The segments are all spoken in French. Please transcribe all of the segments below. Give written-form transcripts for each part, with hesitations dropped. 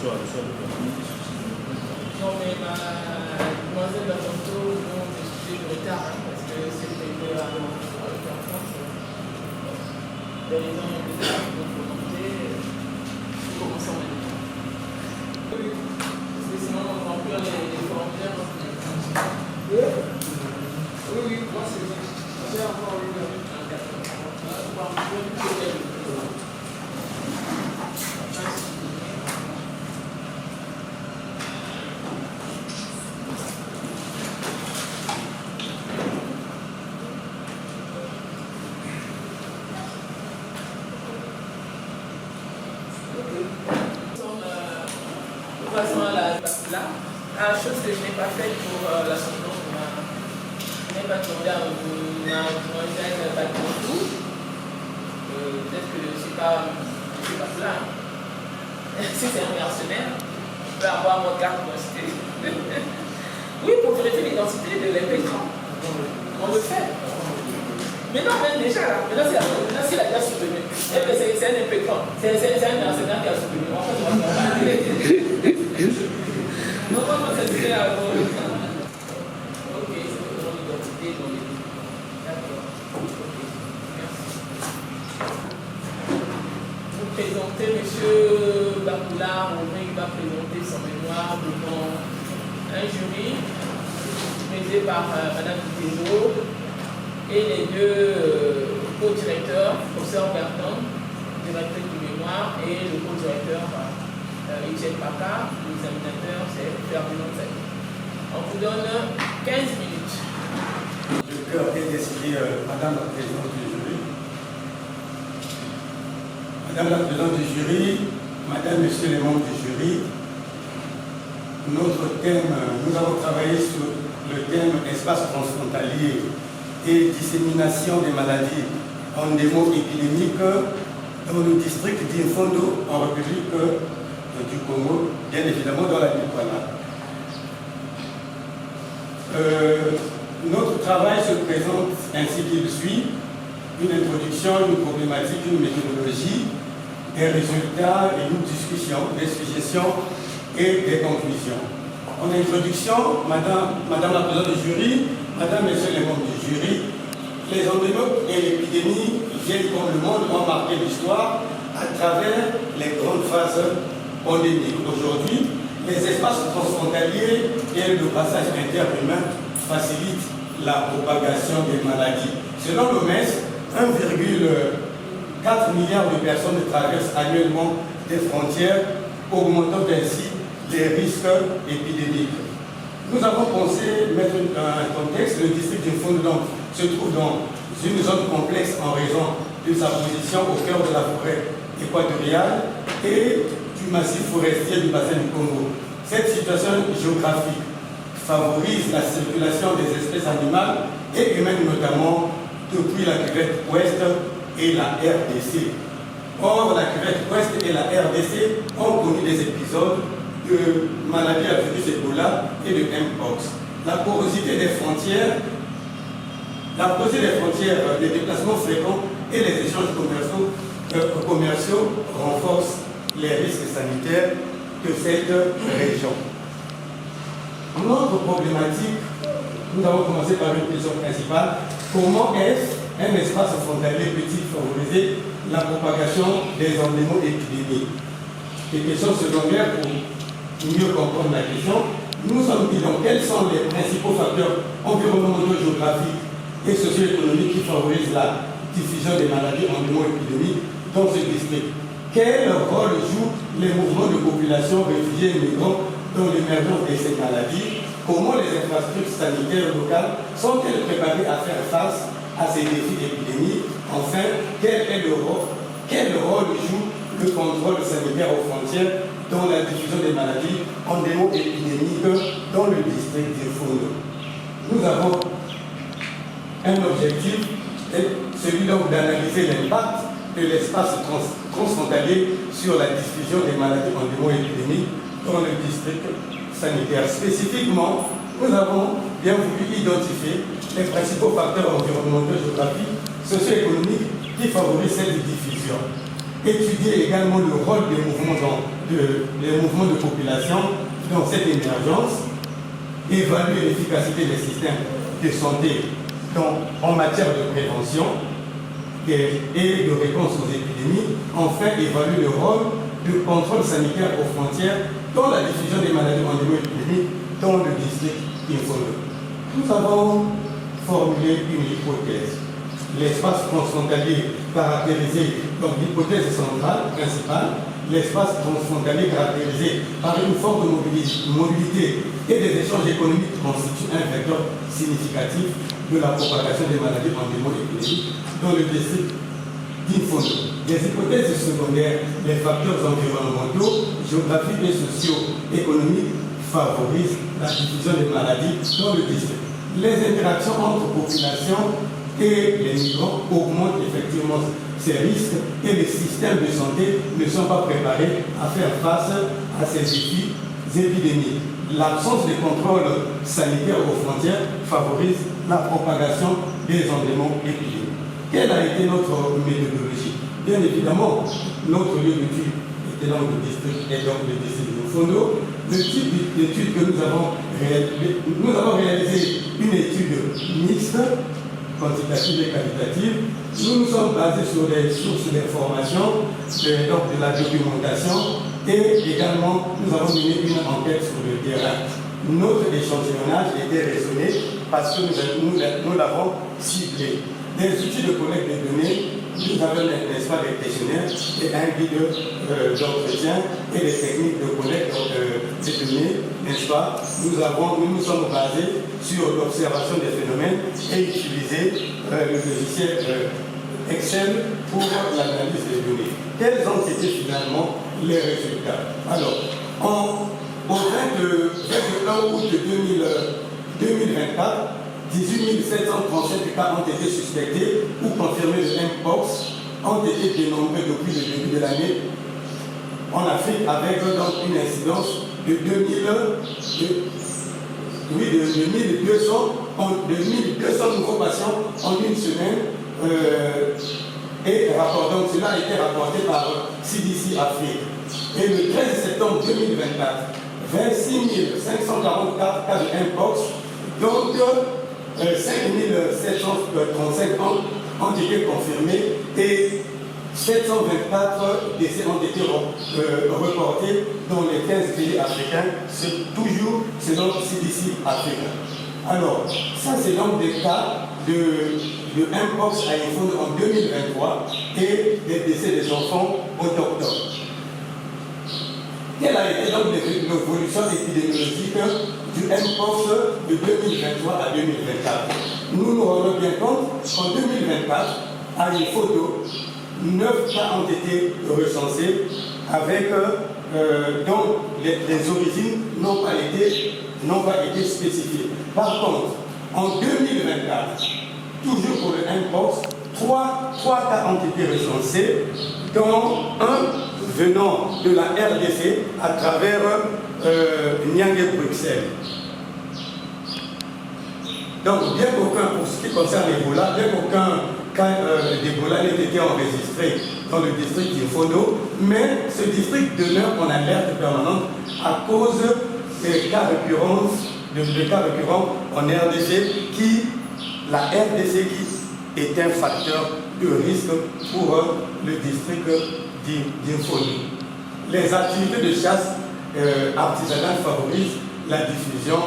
Non, mais ma demoiselle va tantôt vont discuter de retard, hein, parce que c'est prévu à en France. Les raisons de volonté, il faut commencer en même temps. Parce que sinon, on va remplir les formulaires. Oui, moi c'est ça. J'ai encore eu la chose que je n'ai pas faite pour la soutenance, je n'ai pas demandé à ma demoiselle Bateau. Peut-être que je ne suis pas là. Si c'est un mercenaire, je peux avoir mon carte d'identité. Oui, pour vérifier l'identité de l'impétrant. On le fait. Mais non, même déjà là. Maintenant, s'il a déjà soutenu. C'est un impétrant. C'est un mercenaire qui a soutenu. En fait, on va non, ça se fait à vous. Ok, c'est pour l'identité dans les deux. D'accord. Ok, merci. Vous présentez M. Bakoula, il va présenter son mémoire devant un jury présidé par Mme Guézo et les deux co-directeurs, professeur Berton, directeur du mémoire, et le co-directeur Etienne Paca, l'examinateur, c'est Ferdinand Zaki. On vous donne 15 minutes. Le cœur est décidé, Madame la Présidente du jury. Madame la Présidente du jury, Madame, Monsieur les membres du jury, notre thème, nous avons travaillé sur le thème espace transfrontalier et dissémination des maladies endémo-épidémiques dans le district d'Infondo en République du Congo, bien évidemment dans la Nicola. Notre travail se présente ainsi qu'il suit: une introduction, une problématique, une méthodologie, des résultats et une discussion, des suggestions et des conclusions. En introduction, Madame la Présidente du jury, Madame, Messieurs les membres du jury, les endémiques et l'épidémie viennent comme le monde ont marqué l'histoire à travers les grandes phases endémiques. Aujourd'hui, les espaces transfrontaliers et le passage interhumain facilitent la propagation des maladies. Selon l'OMS, 1,4 milliard de personnes traversent annuellement des frontières, augmentant ainsi les risques épidémiques. Nous avons pensé mettre un contexte. Le district d'Infondo se trouve dans une zone complexe en raison de sa position au cœur de la forêt équatoriale et du massif forestier du bassin du Congo. Cette situation géographique favorise la circulation des espèces animales et humaines, notamment depuis la cuvette ouest et la RDC. Or, la cuvette ouest et la RDC ont connu des épisodes de maladies à virus Ebola et de Mpox. La porosité des frontières, les déplacements fréquents et les échanges commerciaux renforcent les risques sanitaires de cette région. Notre problématique, nous avons commencé par une question principale: comment est-ce un espace frontalier peut-il favoriser la propagation des endémo-épidémies? Des questions secondaires pour mieux comprendre la question. Nous sommes dit donc quels sont les principaux facteurs environnementaux, géographiques et socio-économiques qui favorisent la diffusion des maladies endémo-épidémiques dans ce district. Quel rôle jouent les mouvements de population, réfugiés et migrants dans l'émergence de ces maladies? Comment les infrastructures sanitaires locales sont-elles préparées à faire face à ces défis d'épidémie? Enfin, quel rôle joue le contrôle sanitaire aux frontières dans la diffusion des maladies endémo-épidémiques dans le district d'Infondo? Nous avons un objectif, celui donc d'analyser l'impact de l'espace transfrontalier sur la diffusion des maladies endémo-épidémiques dans le district sanitaire. Spécifiquement, nous avons bien voulu identifier les principaux facteurs environnementaux, géographiques, socio-économiques qui favorisent cette diffusion. étudier également le rôle des mouvements de population dans cette émergence, évaluer l'efficacité des systèmes de santé en matière de prévention et de réponse aux épidémies, enfin évaluer le rôle du contrôle sanitaire aux frontières dans la diffusion des maladies endémiques dans le district d'Infono. Nous avons formulé une hypothèse. L'espace transfrontalier caractérisé, donc l'hypothèse centrale, principale, l'espace transfrontalier caractérisé par une forte mobilité et des échanges économiques constitue un vecteur significatif de la propagation des maladies endémiques dans le district d'Infono. Les hypothèses secondaires, les facteurs environnementaux, géographiques et socio-économiques favorisent la diffusion des maladies dans le district. Les interactions entre populations et les migrants augmentent effectivement ces risques et les systèmes de santé ne sont pas préparés à faire face à ces défis épidémiques. L'absence de contrôle sanitaire aux frontières favorise la propagation des endémiques épidémiques. Quelle a été notre méthodologie? Bien évidemment, notre lieu d'étude était dans le district et donc le district de Fondo. Le type d'étude que nous avons réalisé une étude mixte, quantitative et qualitative. Nous nous sommes basés sur des sources d'information, donc de la documentation, et également nous avons mené une enquête sur le terrain. Notre échantillonnage était raisonné parce que nous l'avons ciblé. Des outils de collecte de données, nous avons, n'est-ce pas, des questionnaires et un guide d'entretien et des techniques de collecte de données, n'est-ce pas. Nous nous sommes basés sur l'observation des phénomènes et utilisé le logiciel Excel pour l'analyse des données. Quels ont été finalement les résultats? Alors, au 21 août 2024, 18 737 cas ont été suspectés ou confirmés de Mpox, ont été dénombrés depuis le début de l'année en Afrique, avec donc une incidence de 1200 nouveaux patients en une semaine. Donc cela a été rapporté par CDC Afrique. Et le 13 septembre 2024, 26 544 cas de Mpox, donc 5 735 ont été confirmés et 724 décès ont été reportés dans les 15 pays africains, c'est toujours selon CDC Afrique. Alors, ça c'est donc des cas de Mpox à Infono en 2023 et des décès des enfants autochtones. Quelle a été donc l'évolution épidémiologique du Mpox de 2023 à 2024? Nous nous rendons bien compte qu'en 2024, à Infono, 9 cas ont été recensés avec dont les origines n'ont pas été spécifiées. Par contre, en 2024, toujours pour le Mpox, 3 cas ont été recensés, dont un venant de la RDC à travers Niangue Bruxelles. Donc, bien qu'aucun, pour ce qui concerne l'Ebola, bien qu'aucun cas d'Ebola n'ait été enregistré dans le district d'Infono, mais ce district demeure en alerte permanente à cause des cas récurrents en RDC la RDC qui est un facteur de risque pour le district d'Infono. Les activités de chasse artisanale favorisent la diffusion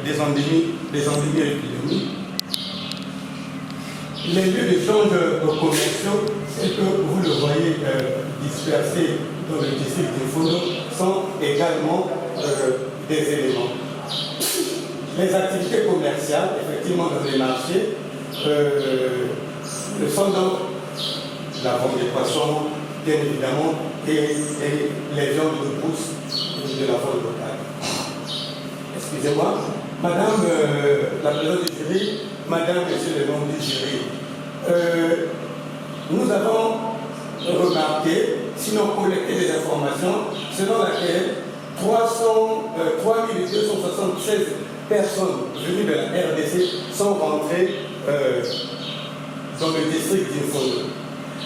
des endémies et épidémies. Les lieux d'échange commerciaux, c'est que vous le voyez dispersés dans le district d'Infono, sont également des éléments. Les activités commerciales, effectivement, dans les marchés, sont donc la vente des poissons, bien évidemment, et les viandes de brousse de la vente locale. Excusez-moi, Madame la présidente du jury, Madame, Monsieur le membre du jury, nous avons remarqué, sinon collecté des informations, selon laquelle 3276 personnes venues de la RDC sont rentrées dans le district d'Infono.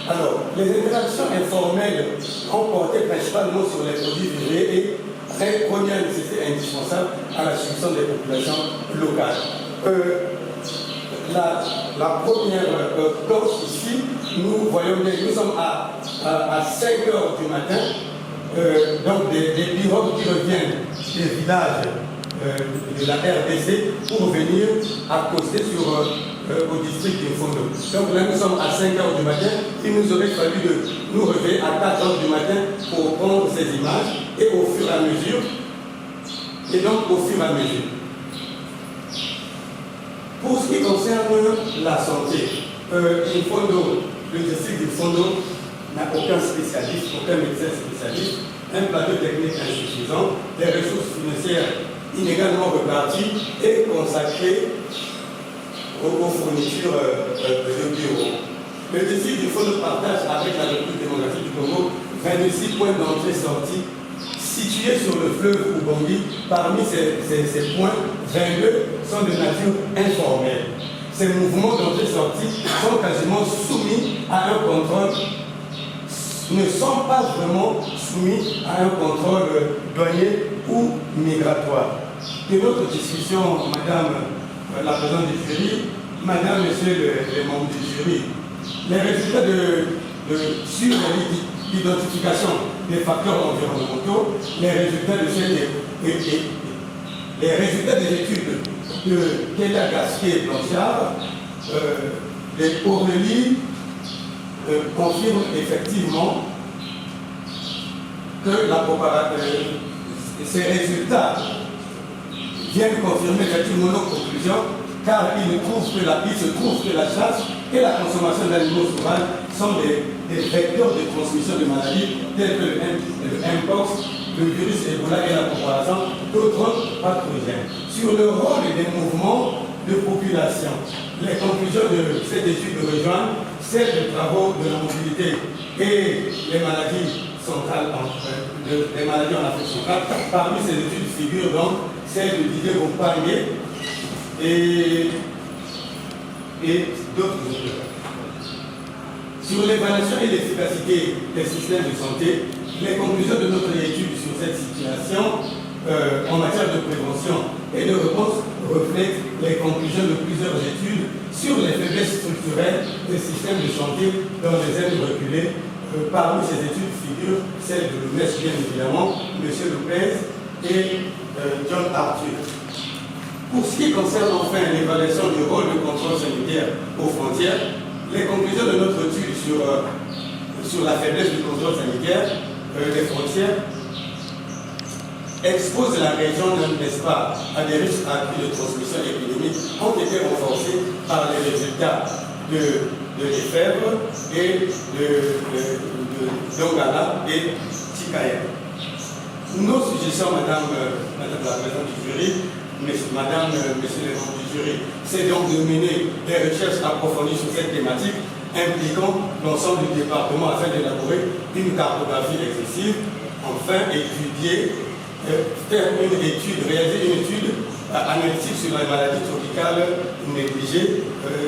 Alors, les interactions informelles ont porté principalement sur les produits vivriers et première nécessité indispensable à la succession des populations locales. La première cause ici, nous voyons bien, nous sommes à 5 heures du matin, donc des pirogues qui reviennent des villages de la RDC pour venir accoster au district de Fondo. Donc là, nous sommes à 5 heures du matin. Il nous aurait fallu de nous réveiller à 4 heures du matin pour prendre ces images et au fur et à mesure. Pour ce qui concerne la santé, le district de Fondo n'a aucun spécialiste, aucun médecin spécialiste, un plateau technique insuffisant, des ressources financières inégalement réparties et consacrées aux fournitures de bureaux. Le district du Fondo partage avec la République démocratique du Congo 26 points d'entrée-sortie situés sur le fleuve Ubangi. Parmi ces points, 22 sont de nature informelle. Ces mouvements d'entrée-sortie sont quasiment soumis à un contrôle, ne sont pas vraiment soumis à un contrôle douanier ou migratoire. De notre discussion, Madame la présidente du jury, Madame, Monsieur les membres du jury, les résultats sur l'identification des facteurs environnementaux, les résultats des études de Kélia Gasquet et Blanchard, les Aurélie confirment effectivement que ces résultats viennent confirmer effectivement nos conclusions, car il se trouve que la chasse et la consommation d'animaux sauvages sont des vecteurs de transmission de maladies telles que le Mpox, le virus Ebola et la propagation d'autres pathogènes. Sur le rôle des mouvements de population, les conclusions de cette étude rejoignent celles des travaux de la mobilité et les maladies centrales, les maladies en Afrique centrale. Parmi ces études figurent donc celle de Didier Gompagné et d'autres auteurs. Sur l'évaluation et l'efficacité des systèmes de santé, les conclusions de notre étude sur cette situation en matière de prévention et de réponse reflètent les conclusions de plusieurs études sur les faiblesses structurelles des systèmes de santé dans les zones reculées. Parmi ces études figurent celles de l'OMS, bien évidemment, M. Lopez et John Arthur. Pour ce qui concerne enfin l'évaluation du rôle de contrôle sanitaire aux frontières, les conclusions de notre étude sur la faiblesse du contrôle sanitaire des frontières exposent la région, n'est-ce pas, à des risques accrus de transmission épidémique ont été renforcés par les résultats de l'Efèvre et d'Ongala et Tikaya. Nos suggestions, Madame la présidente du jury, Madame, Monsieur les membres du jury, c'est donc de mener des recherches approfondies sur cette thématique, impliquant l'ensemble du département afin d'élaborer une cartographie excessive, enfin réaliser une étude analytique sur les maladies tropicales négligées.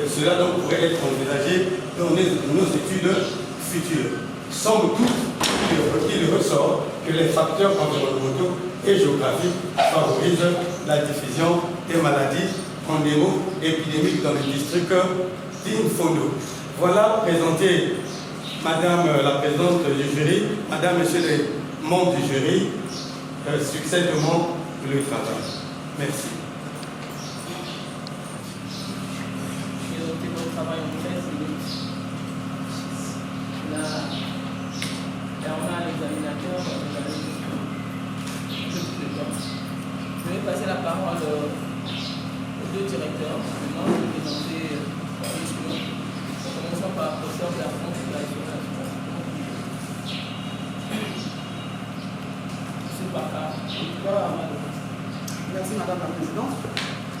Cela donc pourrait être envisagé dans nos études futures. Somme toute, il ressort que les facteurs environnementaux et géographiques favorisent la diffusion des maladies endémo-épidémiques dans le district d'Infondo. Voilà présenté Madame la présidente du jury, Madame, Monsieur les membres du jury, succinctement le travail. Merci. J'ai noté mon travail en 13 minutes. Là, on a l'examinateur, je vais passer la parole aux deux directeurs. Maintenant, je vais présenter commençons par le professeur de la France de la Merci Madame la Présidente.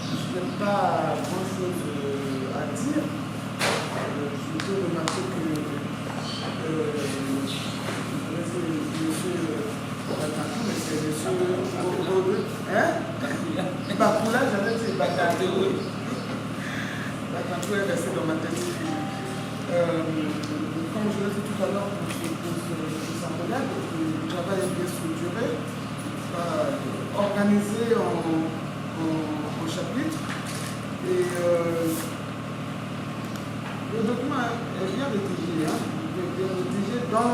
Je n'ai pas grand-chose à dire. Je peux remarquer que mais c'est monsieur Bakoula, j'avais dit Bakatou. Bakatou est resté dans ma tête. Comme je l'ai dit tout à l'heure pour sa collègue, le travail est bien structuré, organisé en chapitres. Et le document est bien rédigé, dans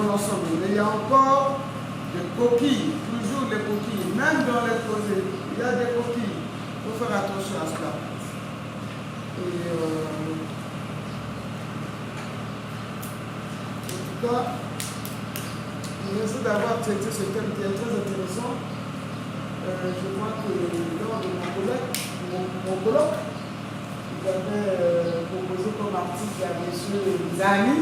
l'ensemble. Mais il y a encore des coquilles, toujours des coquilles, même dans les posés, il y a des coquilles. Il faut faire attention à cela. Et en tout cas, merci d'avoir traité ce thème qui est très intéressant. Je crois que lors de mon colloque, il avait proposé comme article à M. Zani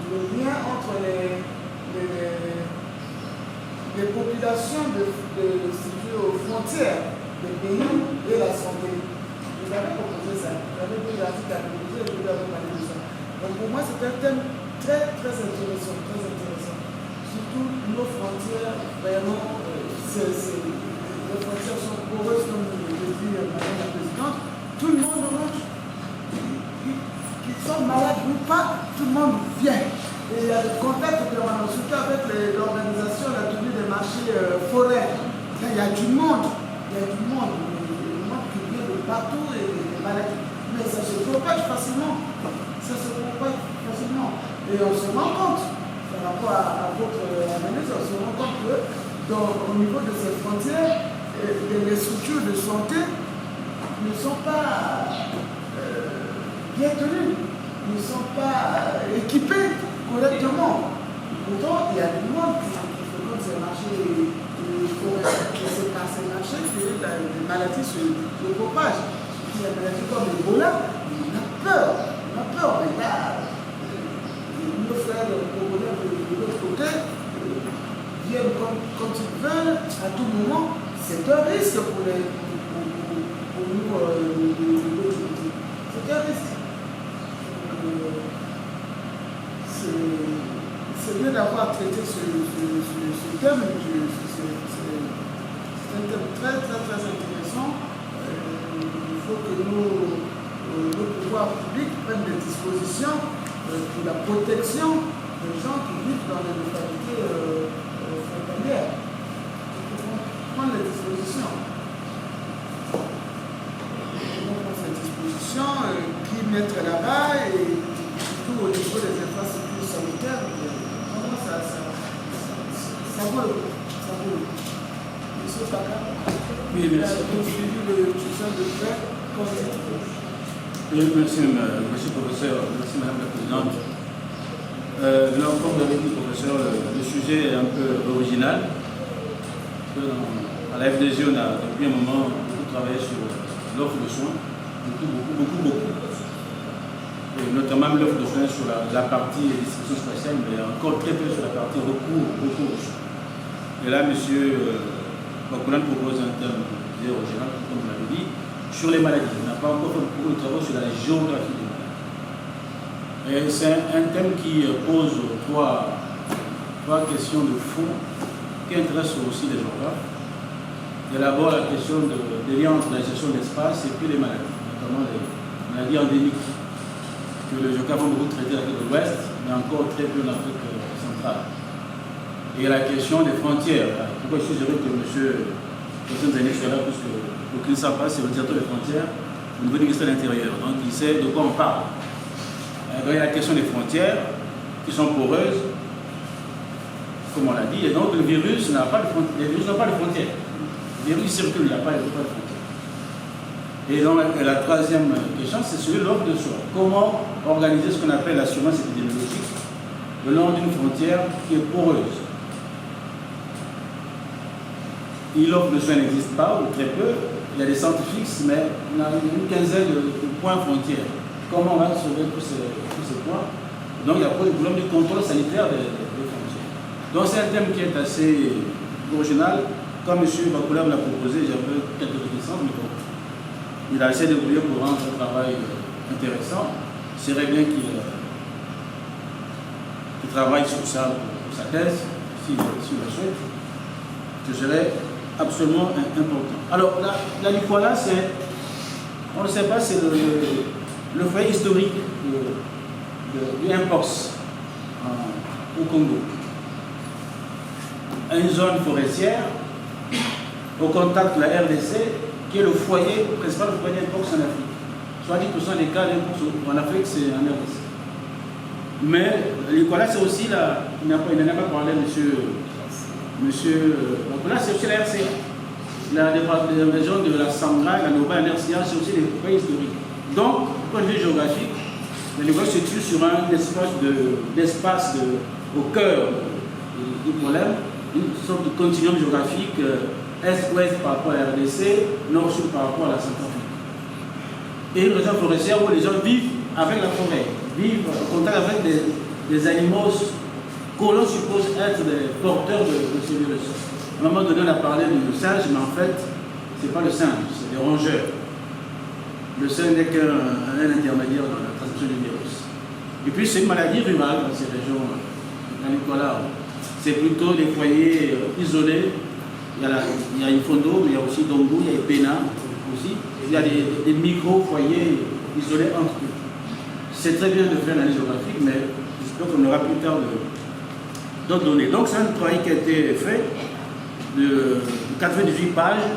le lien entre les populations situées aux frontières des pays et la santé. Vous avez proposé ça, vous avez pris l'article à proposer et vous avez parlé de ça. Donc pour moi, c'est un thème très intéressant, Surtout nos frontières, vraiment, les frontières sont poreuses, comme le dit Madame la Présidente. Tout le monde rentre, qu'ils soient malades ou pas, tout le monde vient. Et il y a des contacts permanents, surtout avec l'organisation, la tenue des marchés forêts. Il y a du monde, le monde qui vient de partout et des maladies. Mais ça se propage facilement. Et on se rend compte, par rapport à votre analyse, on se rend compte que au niveau de ces frontières, les structures de santé ne sont pas bien tenues, ne sont pas équipées correctement. Pourtant, il y a du monde qui fréquente ces marchés, c'est par ces marchés que les maladies se propagent. Il y a des maladies comme l'Ebola, on a peur, mais là, nos frères congolais de l'autre côté viennent quand ils veulent, à tout moment. C'est un risque pour nous de l'autre côté. C'est un risque. C'est bien d'avoir traité ce thème. C'est un thème très intéressant. Il faut que nos pouvoirs publics prennent des dispositions pour la protection des gens qui vivent dans les localités frontalières. Il faut prendre les dispositions. Ces dispositions, qui mettre là-bas et surtout au niveau des infrastructures sanitaires, vraiment ça vaut le coup. Monsieur Taka, oui, merci. vous avez suivi le système de prêt constitué. Merci, monsieur le professeur. Merci, madame la présidente. Comme vous l'avez dit, professeur, le sujet est un peu original. À la FDG, on a depuis un moment beaucoup travaillé sur l'offre de soins. Beaucoup. Et notamment l'offre de soins sur la partie distribution spatiale, mais encore très peu sur la partie recours aux soins. Et là, monsieur Bakoulan propose un terme original, comme vous l'avez dit, sur les maladies. On n'a pas encore fait beaucoup de travaux sur la géographie des maladies. Et c'est un thème qui pose trois questions de fond qui intéressent aussi les géographes. Il y a d'abord la question des liens entre la gestion de l'espace et puis les maladies, notamment les maladies endémiques, que les géographes ont beaucoup traité en Afrique de l'Ouest, mais encore très peu en Afrique centrale. Et il y a la question des frontières. Pourquoi je suis heureux que M. Zani soit là, parce que pour qu'il ne sache pas, c'est le directeur des frontières au niveau du ministère de l'Intérieur. Donc il sait de quoi on parle. Donc, il y a la question des frontières qui sont poreuses, comme on l'a dit, et donc le virus n'a pas de frontières. Le virus circule, il n'y a pas de frontières. Et donc la troisième question, c'est celui de l'offre de soins. Comment organiser ce qu'on appelle l'assurance épidémiologique le long d'une frontière qui est poreuse? L'offre de soins n'existe pas, ou très peu. Il y a des centres fixes, mais on a une quinzaine de points frontières. Comment on va sauver tous ces points? Donc il y a le problème du contrôle sanitaire des frontières. Donc c'est un thème qui est assez original. Comme M. Bakoulan l'a proposé, j'avais quelques réticences, mais bon, il a essayé de débrouiller pour rendre un travail intéressant. C'est serait bien qu'il travaille sur ça pour sa thèse, s'il le souhaite. Ce serait absolument important. Alors, la Lipoala, c'est On ne sait pas, c'est le foyer historique du Mpox au Congo. Une zone forestière au contact de la RDC, qui est le foyer principal du foyer Mpox en Afrique. 70% des cas d'Mpox en Afrique, c'est en RDC. Mais Nicolas, c'est aussi il n'en a pas parlé, monsieur là, c'est aussi la RCA. La région de la Sangra, la Nova, la RCA, c'est aussi des foyers historiques. Donc, du point de vue géographique, le Nicolas se situe sur un espace au cœur du problème, une sorte de continuum géographique est-ouest par rapport à la RDC, nord-sud par rapport à la Centrafrique. Et une région forestière où les gens vivent avec la forêt, vivent en contact avec des animaux que l'on suppose être des porteurs de ce virus. À un moment donné, on a parlé du singe, mais en fait, ce n'est pas le singe, c'est des rongeurs. Le singe n'est qu'un intermédiaire dans la transmission du virus. Et puis, c'est une maladie rurale dans ces régions, dans Nicolas. C'est plutôt des foyers isolés. Il y a Ifondo, mais il y a aussi Dongo, il y a Pena aussi. Il y a des micro-foyers isolés entre eux. C'est très bien de faire l'analyse géographique, mais j'espère qu'on aura plus tard d'autres données. Donc, c'est un travail qui a été fait de 98 pages,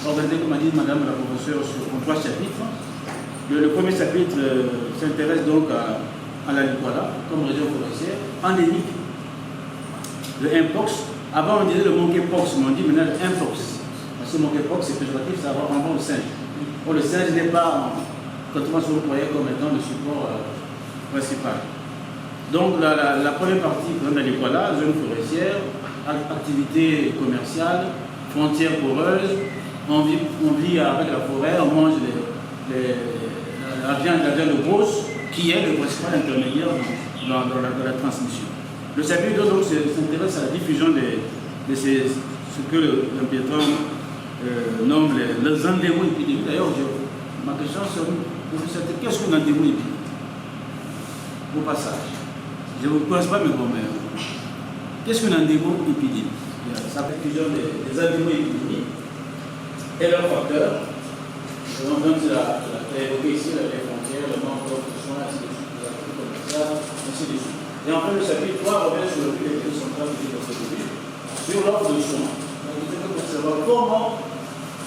organisé, comme a dit Madame la professeure, en 3 chapitres. Le premier chapitre s'intéresse donc à la Nicolas, comme région forestière, endémique de Mpox. Avant, on disait le monkeypox, mais on dit maintenant le Mpox. Parce que le monkeypox, c'est péjoratif, ça va vraiment au singe. Or, le singe n'est pas, quand on se voyait comme étant le support principal. Donc, la première partie de la Nicolas, zone forestière, activité commerciale, frontières poreuses, on vit avec la forêt, on mange la viande de brosse, qui est le principal intermédiaire dans la transmission. Le chapitre 2 donc s'intéresse à la diffusion de ce que l'impétrant nomme les endémo-épidémies. D'ailleurs, ma question c'est qu'est-ce qu'une endémo-épidémie? Au passage, je ne vous pose pas mes grands-mères. Qu'est-ce qu'une endémo-épidémie? Ça fait plusieurs des endémo-épidémies et leurs facteurs. Donc, tu l'as évoqué ici, les frontières, le manque de soins, ainsi de suite, ainsi de suite. Et enfin, le chapitre 3 revient sur le but des pays centrales de notre début, sur l'offre de soins. Donc, il faut savoir comment,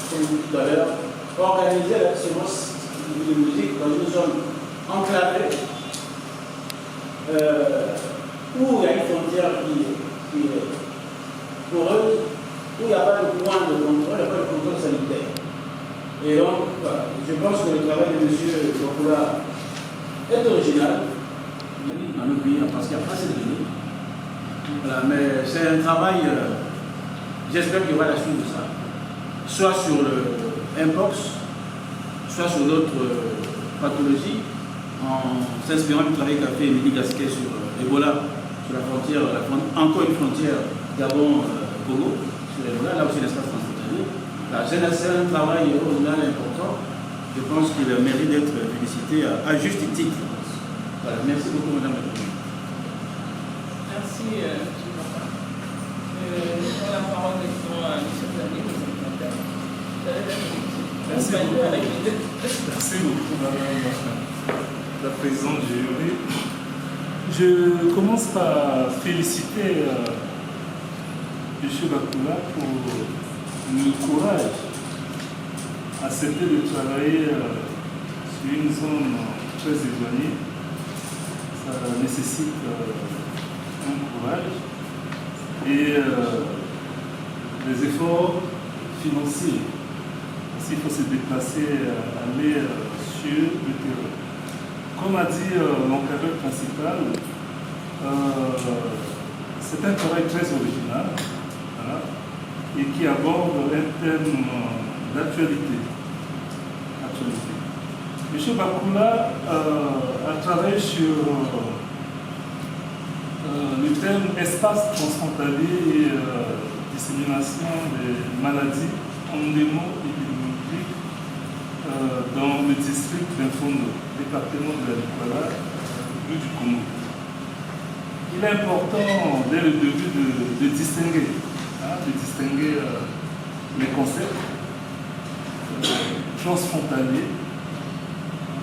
comme je disais tout à l'heure, organiser la séance épidémiologique dans une zone enclavée, où il y a une frontière qui est poreuse, où il n'y a pas de point de contrôle, il n'y a pas de contrôle sanitaire. Et donc, voilà, je pense que le travail de M. Bokula est original. Dans nos pays, parce qu'il n'y a pas assez de données. Voilà, mais c'est un travail, j'espère qu'il y aura la suite de ça. Soit sur le Mpox, soit sur d'autres pathologies, en s'inspirant du travail qu'a fait Émilie Gasquet sur Ebola, sur la frontière, encore une frontière Gabon-Congo, sur Ebola, là aussi l'espace transfrontalier. C'est un travail original important. Je pense qu'il mérite d'être félicité à juste titre. Voilà, merci beaucoup, Madame la Présidente. Merci, M. Martin. La parole est à M. Zané, Merci beaucoup, Madame la Présidente du jury. Je commence par féliciter M. Bakula pour le courage accepté de travailler sur une zone très éloignée. Ça nécessite un courage et des efforts financiers. Parce qu'il faut se déplacer, aller sur le terrain. Comme a dit l'encadreur principal, c'est un travail très original, voilà, et qui aborde un thème d'actualité. M. Bakula a travaillé sur le thème espace transfrontalier et dissémination des maladies endémo-épidémiologiques dans le district d'Infondo, département de la Nicolas, du Congo. Il est important dès le début de distinguer les concepts transfrontaliers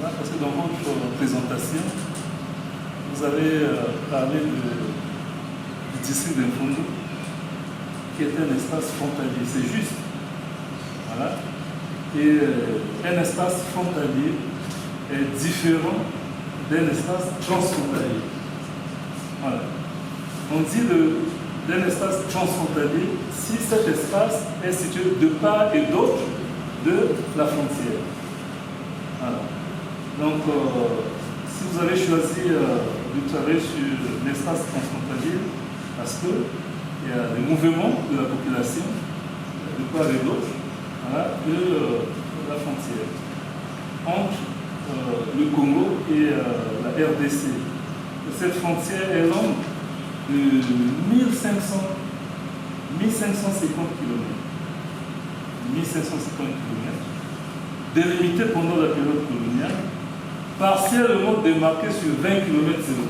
Voilà, parce que dans votre présentation, vous avez parlé du district d'Infondo, qui est un espace frontalier. C'est juste. Voilà. Et un espace frontalier est différent d'un espace transfrontalier. Voilà. On dit d'un espace transfrontalier si cet espace est situé de part et d'autre de la frontière. Voilà. Donc, si vous avez choisi de travailler sur l'espace transfrontalier, parce qu'il y a des mouvements de la population de part et d'autre, voilà, de la frontière entre le Congo et la RDC. Cette frontière est longue de 1550 km. 1550 km, délimitée pendant la période coloniale, partiellement démarquée sur 20 km zéro.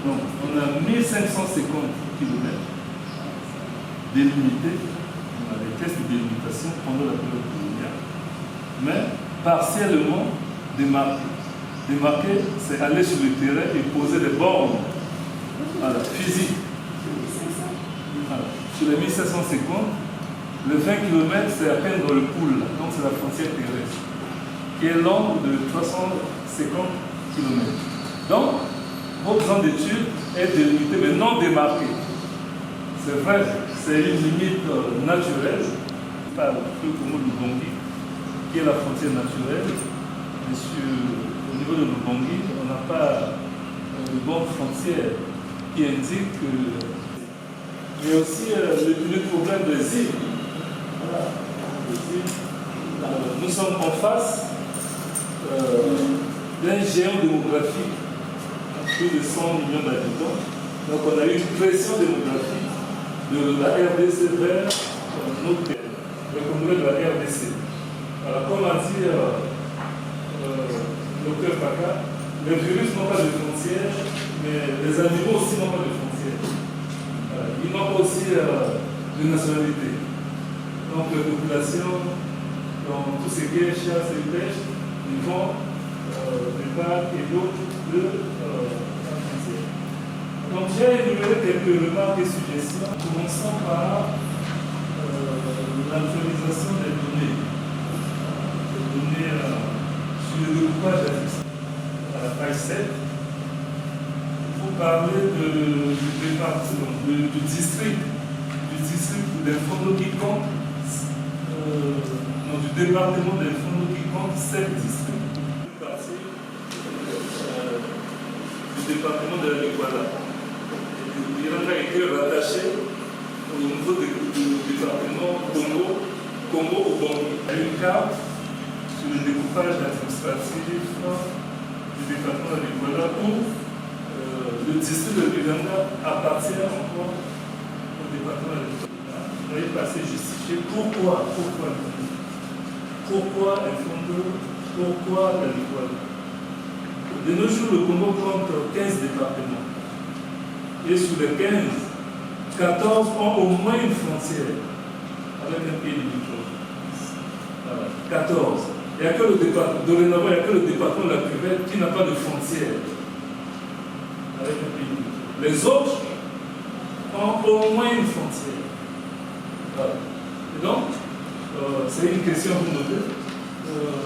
Donc, on a 1550 km délimités, on a des tests de délimitation pendant la période coloniale, mais partiellement démarqués. Démarquer, c'est aller sur le terrain et poser des bornes physiques. Voilà. Sur les 1750, le 20 km, c'est à peine dans le pool, donc c'est la frontière terrestre, qui est longue de 350 km. Donc, votre zone d'étude est délimitée, mais non démarquée. C'est vrai, c'est une limite naturelle, par le Congo de Lubongi, qui est la frontière naturelle. Au niveau de Lubongi, on n'a pas de bonne frontière qui indique que. Mais aussi le problème des îles. Voilà. Les îles. Nous sommes en face d'un géant démographique, plus de 100 millions d'habitants. Donc on a eu une pression démographique de la RDC vers notre pays, le Congrès de la RDC. Alors, comme a dit Dr Baka, les virus n'ont pas de frontières, mais les animaux aussi n'ont pas de frontières. Ils n'ont pas aussi de nationalité. Donc les populations, dans tout ce qui est chasse et pêche, ils vont de part et d'autre de la frontière. Donc j'ai énuméré quelques remarques et suggestions. Commençons par l'actualisation des données. Sur le découpage à la page 7, vous parlez du département, du district d'Infondo qui compte, du département d'Infondo qui compte 7 districts. Une partie du département de la Liguala. Il a été rattaché au niveau du département Congo-Ubongi. Il y a une carte sur le découpage administratif du département de Liguala où le district de Luganda appartient encore au département de Liguala. Vous allez passer justifier pourquoi Infondo, pourquoi la Liguala. De nos jours, le Congo compte 15 départements. Et sur les 15, 14 ont au moins une frontière avec un pays limitrophe. 14. Il n'y a que le département, dorénavant, il n'y a que le département de la Cuvette qui n'a pas de frontière avec un pays limitrophe. Les autres ont au moins une frontière. Voilà. Et donc, c'est une question à vous noter.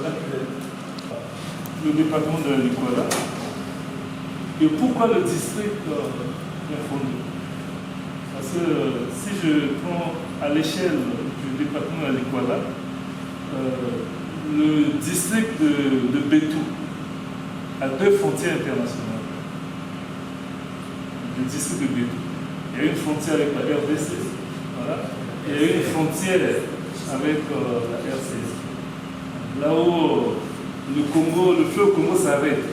La Cuvette. Le département de la Liguala. Et pourquoi le district d'Infondo? Parce que si je prends à l'échelle du département de la Liguala, le district de Bétou a 2 frontières internationales. Le district de Bétou. Il y a une frontière avec la RDC. Voilà. Et il y a une frontière avec la RCS. Là où le fleuve Congo s'arrête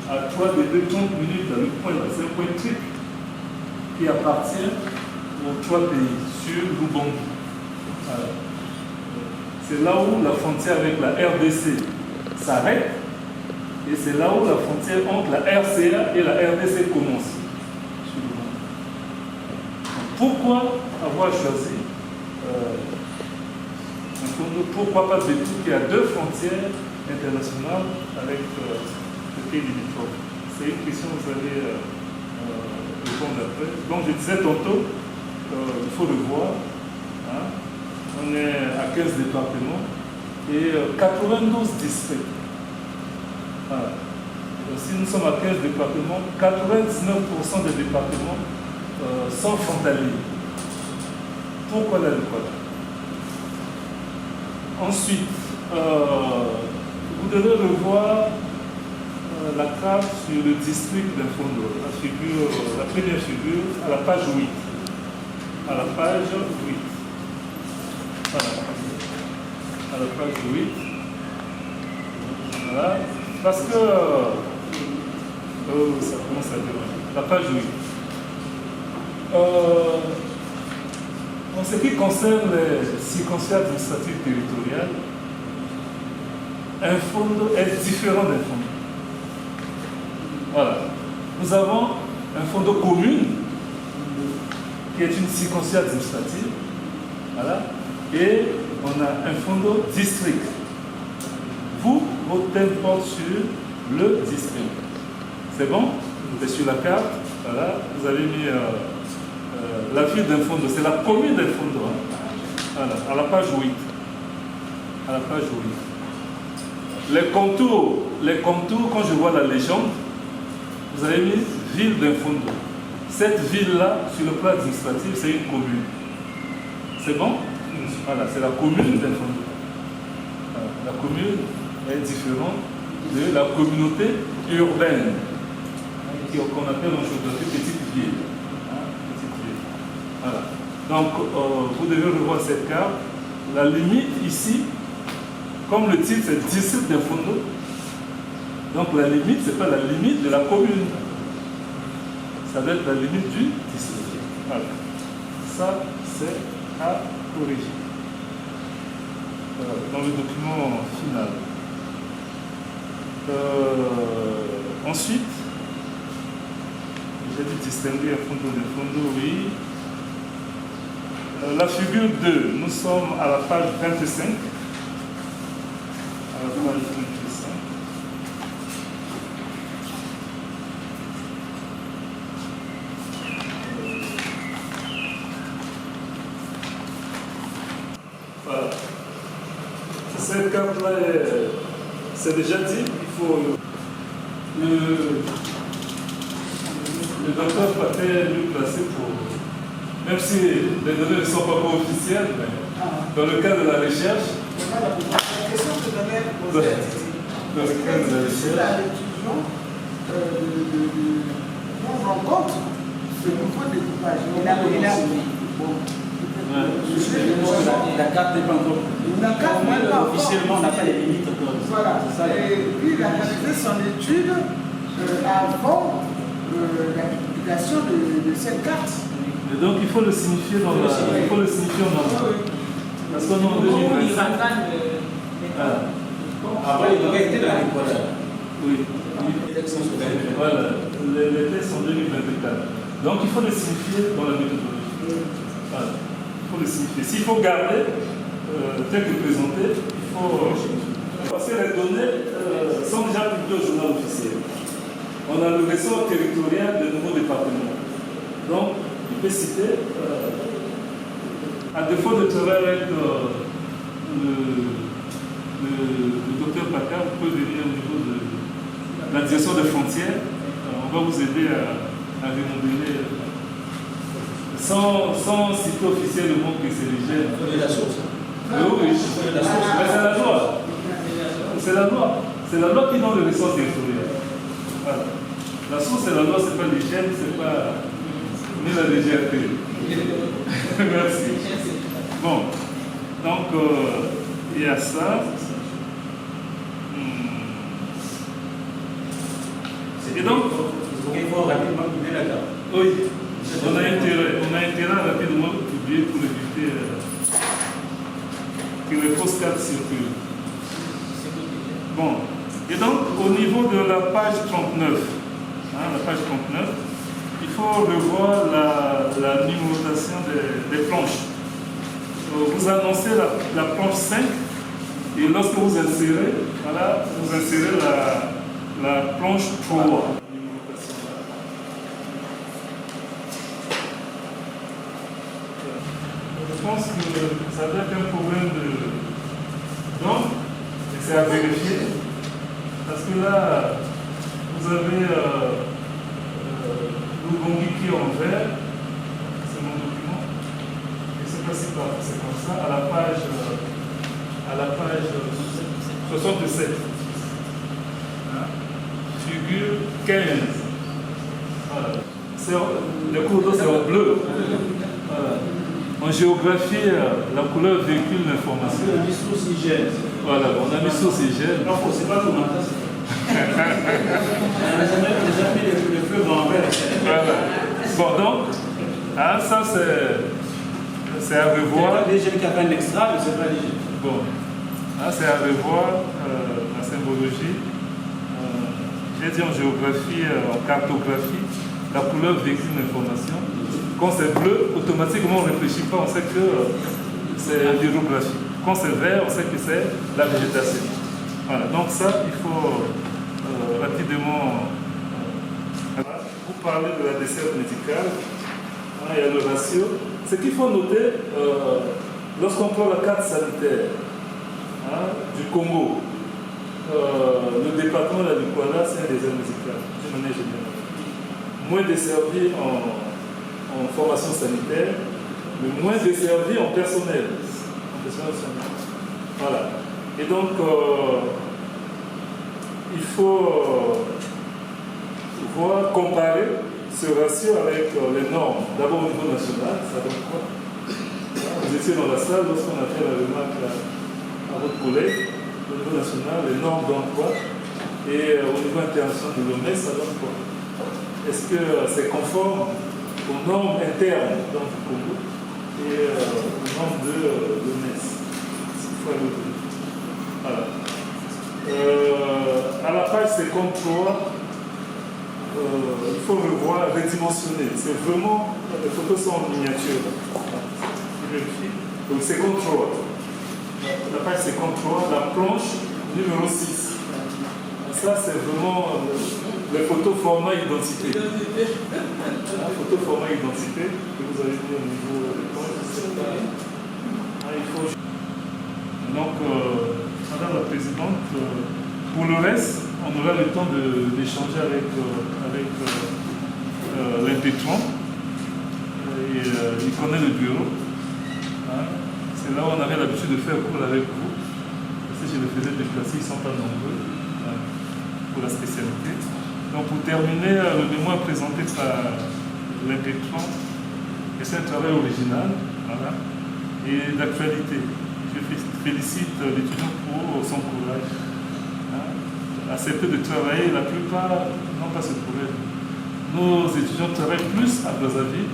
à 3 degrés 30 minutes, dans le point là, c'est un point triple qui appartient aux 3 pays sur Lubongi. Voilà. C'est là où la frontière avec la RDC s'arrête et c'est là où la frontière entre la RCA et la RDC commence. Pourquoi avoir choisi Mfondo, pourquoi pas Betou qui a 2 frontières internationales avec le pays limitrophe? C'est une question que vous allez répondre après. Donc je disais tantôt, il faut le voir. Hein. On est à 15 départements et 92 districts. Voilà. Si nous sommes à 15 départements, 99% des départements sont frontaliers. Pourquoi la Lukota? Ensuite, vous devez revoir la carte sur le district d'Infondo, la première figure, à la page 8. À la page 8. Voilà. À la page 8. Voilà. Parce que... oh, ça commence à déranger. La page 8. En ce qui concerne les circonscriptions administratives territoriales, Infondo est différent d'Infondo. Voilà. Nous avons Infondo commune, qui est une circonscription administrative. Voilà. Et on a Infondo district. Vous, votre thème porte sur le district. C'est bon? C'est sur la carte. Voilà. Vous avez mis la ville d'Infondo. C'est la commune d'Infondo. Hein. Voilà. À la page 8. À la page 8. Les contours, quand je vois la légende, vous avez mis ville d'Infondo. Cette ville-là, sur le plan administratif, c'est une commune. C'est bon? Voilà, c'est la commune d'Infondo. Voilà. La commune est différente de la communauté urbaine, qu'on appelle en géographie petite ville. Hein, petite ville. Voilà. Donc, vous devez revoir cette carte. La limite ici, comme le titre c'est district d'Infondo, donc la limite, ce n'est pas la limite de la commune. Ça doit être la limite du district. Voilà. Ça, c'est à corriger. Dans le document final. Ensuite, j'ai dit distinguer Infondo, oui. La figure 2, nous sommes à la page 25. À la page 25. Voilà. Cette carte-là, c'est déjà dit, il faut... Le docteur Pater lui placer pour... Même si les données ne sont pas officielles, mais dans le cadre de la recherche... La question que je devais poser à Titi, c'est la révision on rencontre ce nouveau découpage. La carte n'est pas encore. La carte n'est pas encore. Officiellement, on n'a pas les limites encore. Voilà. Et puis, il a réalisé son étude avant la publication de cette carte. Et donc, il faut le signifier dans la... Il faut le signifier en avant. Parce qu'on est en 2025. Avant, il aurait été dans l'école. Oui. Voilà. Les textes sont 2024. Donc, il faut le signifier dans la méthodologie. Voilà. Il faut le signifier. S'il faut garder tel que présenté, il faut... Parce que les données sont déjà publiées au journal officiel. On a le ressort territorial de nouveaux départements. Donc, il peut citer, à défaut de travailler avec le docteur Pater, vous pouvez venir au niveau de la direction des frontières. On va vous aider à remodeler. Sans citer officiellement que c'est l'hygiène. La source. Oui, mais c'est la loi. C'est la loi. C'est la loi qui donne le ressort territorial. Voilà. La source, c'est la loi, c'est pas l'hygiène, c'est pas ni la légèreté. Merci. Bon. Donc, il y a ça. Et donc, il faut rapidement publier la carte. oui, on a intérêt à rapidement publier pour éviter que les fausses cartes circulent. Bon, et donc au niveau de la page 39, la page 39, il faut revoir la numérotation des planches. vous annoncez la planche 5 et lorsque vous insérez, voilà, vous insérez la planche 3. Je pense que ça doit être un problème d'angle et c'est à vérifier parce que là, vous avez le gongi qui est en vert, c'est mon document. Et c'est pas si c'est comme ça, à la page 67. Hein? Figure 15. Voilà. Le cours d'eau c'est en bleu. Voilà. En géographie, la couleur véhicule l'information. On a mis source hygiène. Voilà, on a mis source hygiène. Non, c'est pas comment ça. On a mis le feu dans le vert. Voilà. Bon, donc, hein, ça c'est à revoir. Il y a des gens qui ont fait un extra, mais c'est pas léger. Bon, hein, c'est à revoir la symbologie. J'ai dit en géographie, en cartographie, la couleur véhicule l'information. Quand c'est bleu, automatiquement on ne réfléchit pas, on sait que c'est l'hydrographie. Quand c'est vert, on sait que c'est la végétation. Voilà, donc ça, il faut rapidement vous parler de la desserte médicale. Hein, il y a le ratio. Ce qu'il faut noter, lorsqu'on prend la carte sanitaire du Congo, le département de la Lukwala, c'est un désert médical, d'une manière générale. Moins desservi en formation sanitaire, mais moins desservi en personnel. Voilà. Et donc, il faut comparer ce ratio avec les normes. D'abord au niveau national, ça donne quoi? Vous étiez dans la salle lorsqu'on a fait la remarque à votre collègue. Au niveau national, les normes donnent quoi? Et au niveau international de l'OMS, ça donne quoi? Est-ce que c'est conforme aux normes internes dans le Congo et aux normes de l'OMS? Il faut aller au-delà. Voilà. À la page 53, il faut revoir, redimensionner. C'est vraiment, les photos sont en miniature. Donc c'est 53. La page 53, la planche numéro 6. Ça, c'est vraiment les photos format identité. La photo format identité que vous avez mis au niveau des planches. Il faut... Donc, Madame la Présidente, pour le reste, on aura le temps d'échanger avec l'impétrant. Il connaît le bureau. C'est là où on avait l'habitude de faire cours avec vous. Si je le faisais déplacer, ils ne sont pas nombreux pour la spécialité. Donc pour terminer, le mémoire présenté par l'impétrant, c'est un travail original et d'actualité. Je félicite l'étudiant pour son courage. Accepter de travailler, la plupart n'ont pas ce problème. Nos étudiants travaillent plus à Brazzaville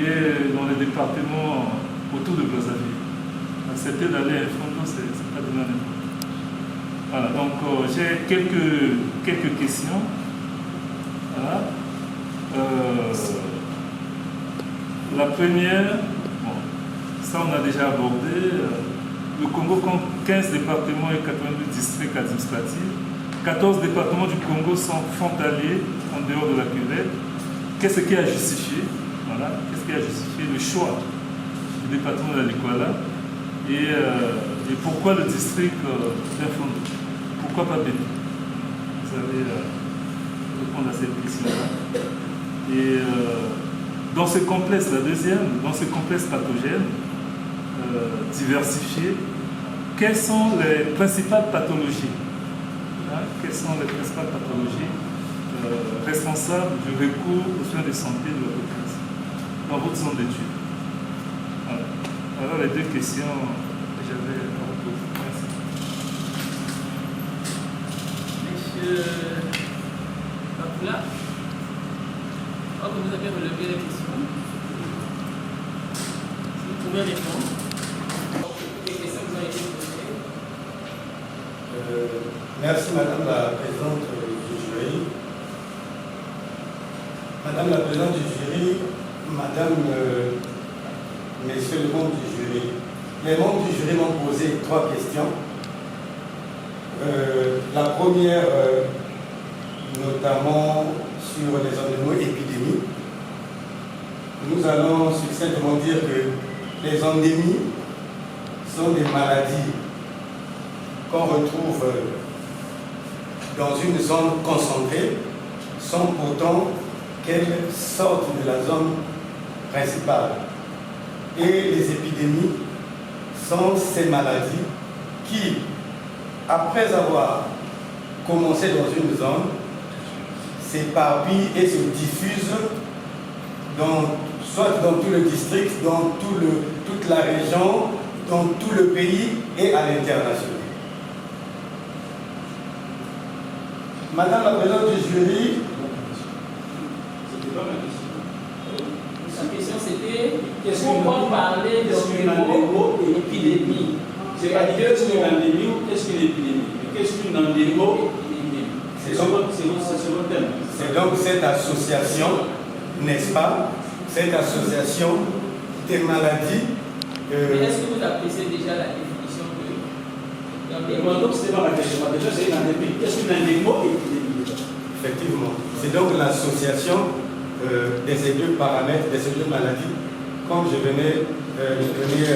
et dans les départements autour de Brazzaville. Accepter d'aller à Fondo, c'est pas de n'importe. Voilà, donc j'ai quelques questions. Voilà. La première, bon, ça on a déjà abordé. Le Congo compte 15 départements et 82 districts administratifs. 14 départements du Congo sont frontaliers en dehors de la cuvette. Qu'est-ce qui a justifié? Voilà. Qu'est-ce qui a justifié le choix du département de la Lukwala et pourquoi le district d'Infondo? Pourquoi pas Béni? Vous allez répondre à cette question-là. Et dans ce complexe, la deuxième, dans ce complexe pathogène diversifié, quelles sont les principales pathologies? Quelles sont les principales pathologies responsables du recours aux soins de santé de la population dans votre zone d'études? Voilà les deux questions que j'avais à vous poser. Merci. Monsieur Mapoula, vous avez relevé la question. Si vous pouvez répondre. Les questions vous ont été posées. Merci Madame la Présidente du jury. Madame la Présidente du jury, Madame, Messieurs le membres du jury, les membres du jury m'ont posé 3 questions. La première, notamment sur les endémies-épidémies. Nous allons succinctement dire que les endémies sont des maladies qu'on retrouve dans une zone concentrée, sans pourtant qu'elles sortent de la zone principale. Et les épidémies sont ces maladies qui, après avoir commencé dans une zone, s'éparpillent et se diffusent soit dans tout le district, dans toute la région, dans tout le pays et à l'international. Madame la présidente du jury, C'était pas ma question. Sa question c'était pourquoi parler d'endémo-épidémie? C'est pas dire qu'est-ce qu'une endémie ou qu'est-ce qu'une épidémie. Mais qu'est-ce qu'une endémo-épidémie? C'est votre thème. C'est donc cette association, n'est-ce pas? Cette association des maladies. Mais est-ce que vous appréciez déjà la définition de Moi, donc, ce n'est pas ma question. Ma question, c'est une endémie. Qu'est-ce qu'une endémo-épidémie? Effectivement. C'est donc l'association de ces deux paramètres, de ces deux maladies, comme je venais de donner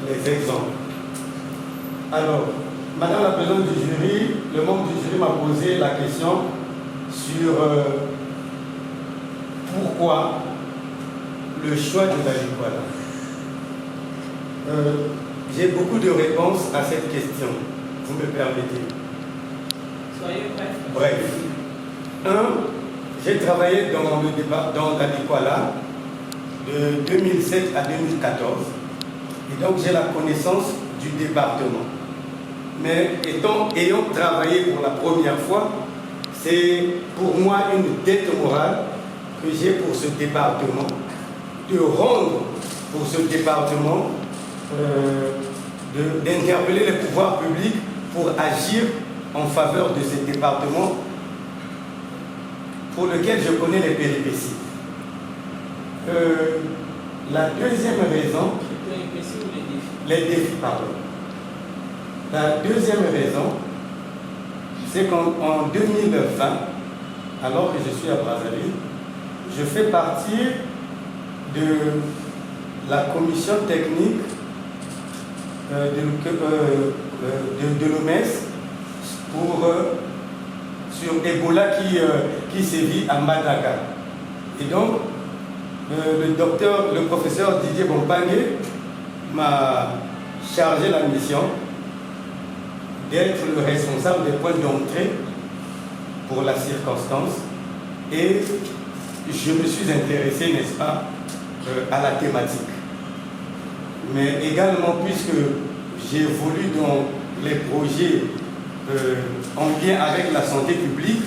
les exemples. Alors, Madame la présidente du jury, le membre du jury m'a posé la question sur pourquoi le choix de la Likwala. J'ai beaucoup de réponses à cette question, vous me permettez. Soyez bref. Bref. J'ai travaillé dans la Likwala de 2007 à 2014 et donc j'ai la connaissance du département. Mais ayant travaillé pour la première fois, c'est pour moi une dette morale que j'ai pour ce département, de rendre pour ce département, d'interpeller les pouvoirs publics pour agir en faveur de ce département pour lequel je connais les péripéties. La deuxième raison, les défis, pardon. La deuxième raison, c'est qu'en 2020, alors que je suis à Brazzaville, je fais partie de la commission technique de l'OMS sur Ebola qui sévit à Madagascar. Et donc, le professeur Didier Bompangue m'a chargé la mission d'être le responsable des points d'entrée pour la circonstance. Et je me suis intéressé, n'est-ce pas, à la thématique. Mais également, puisque j'évolue dans les projets en lien avec la santé publique,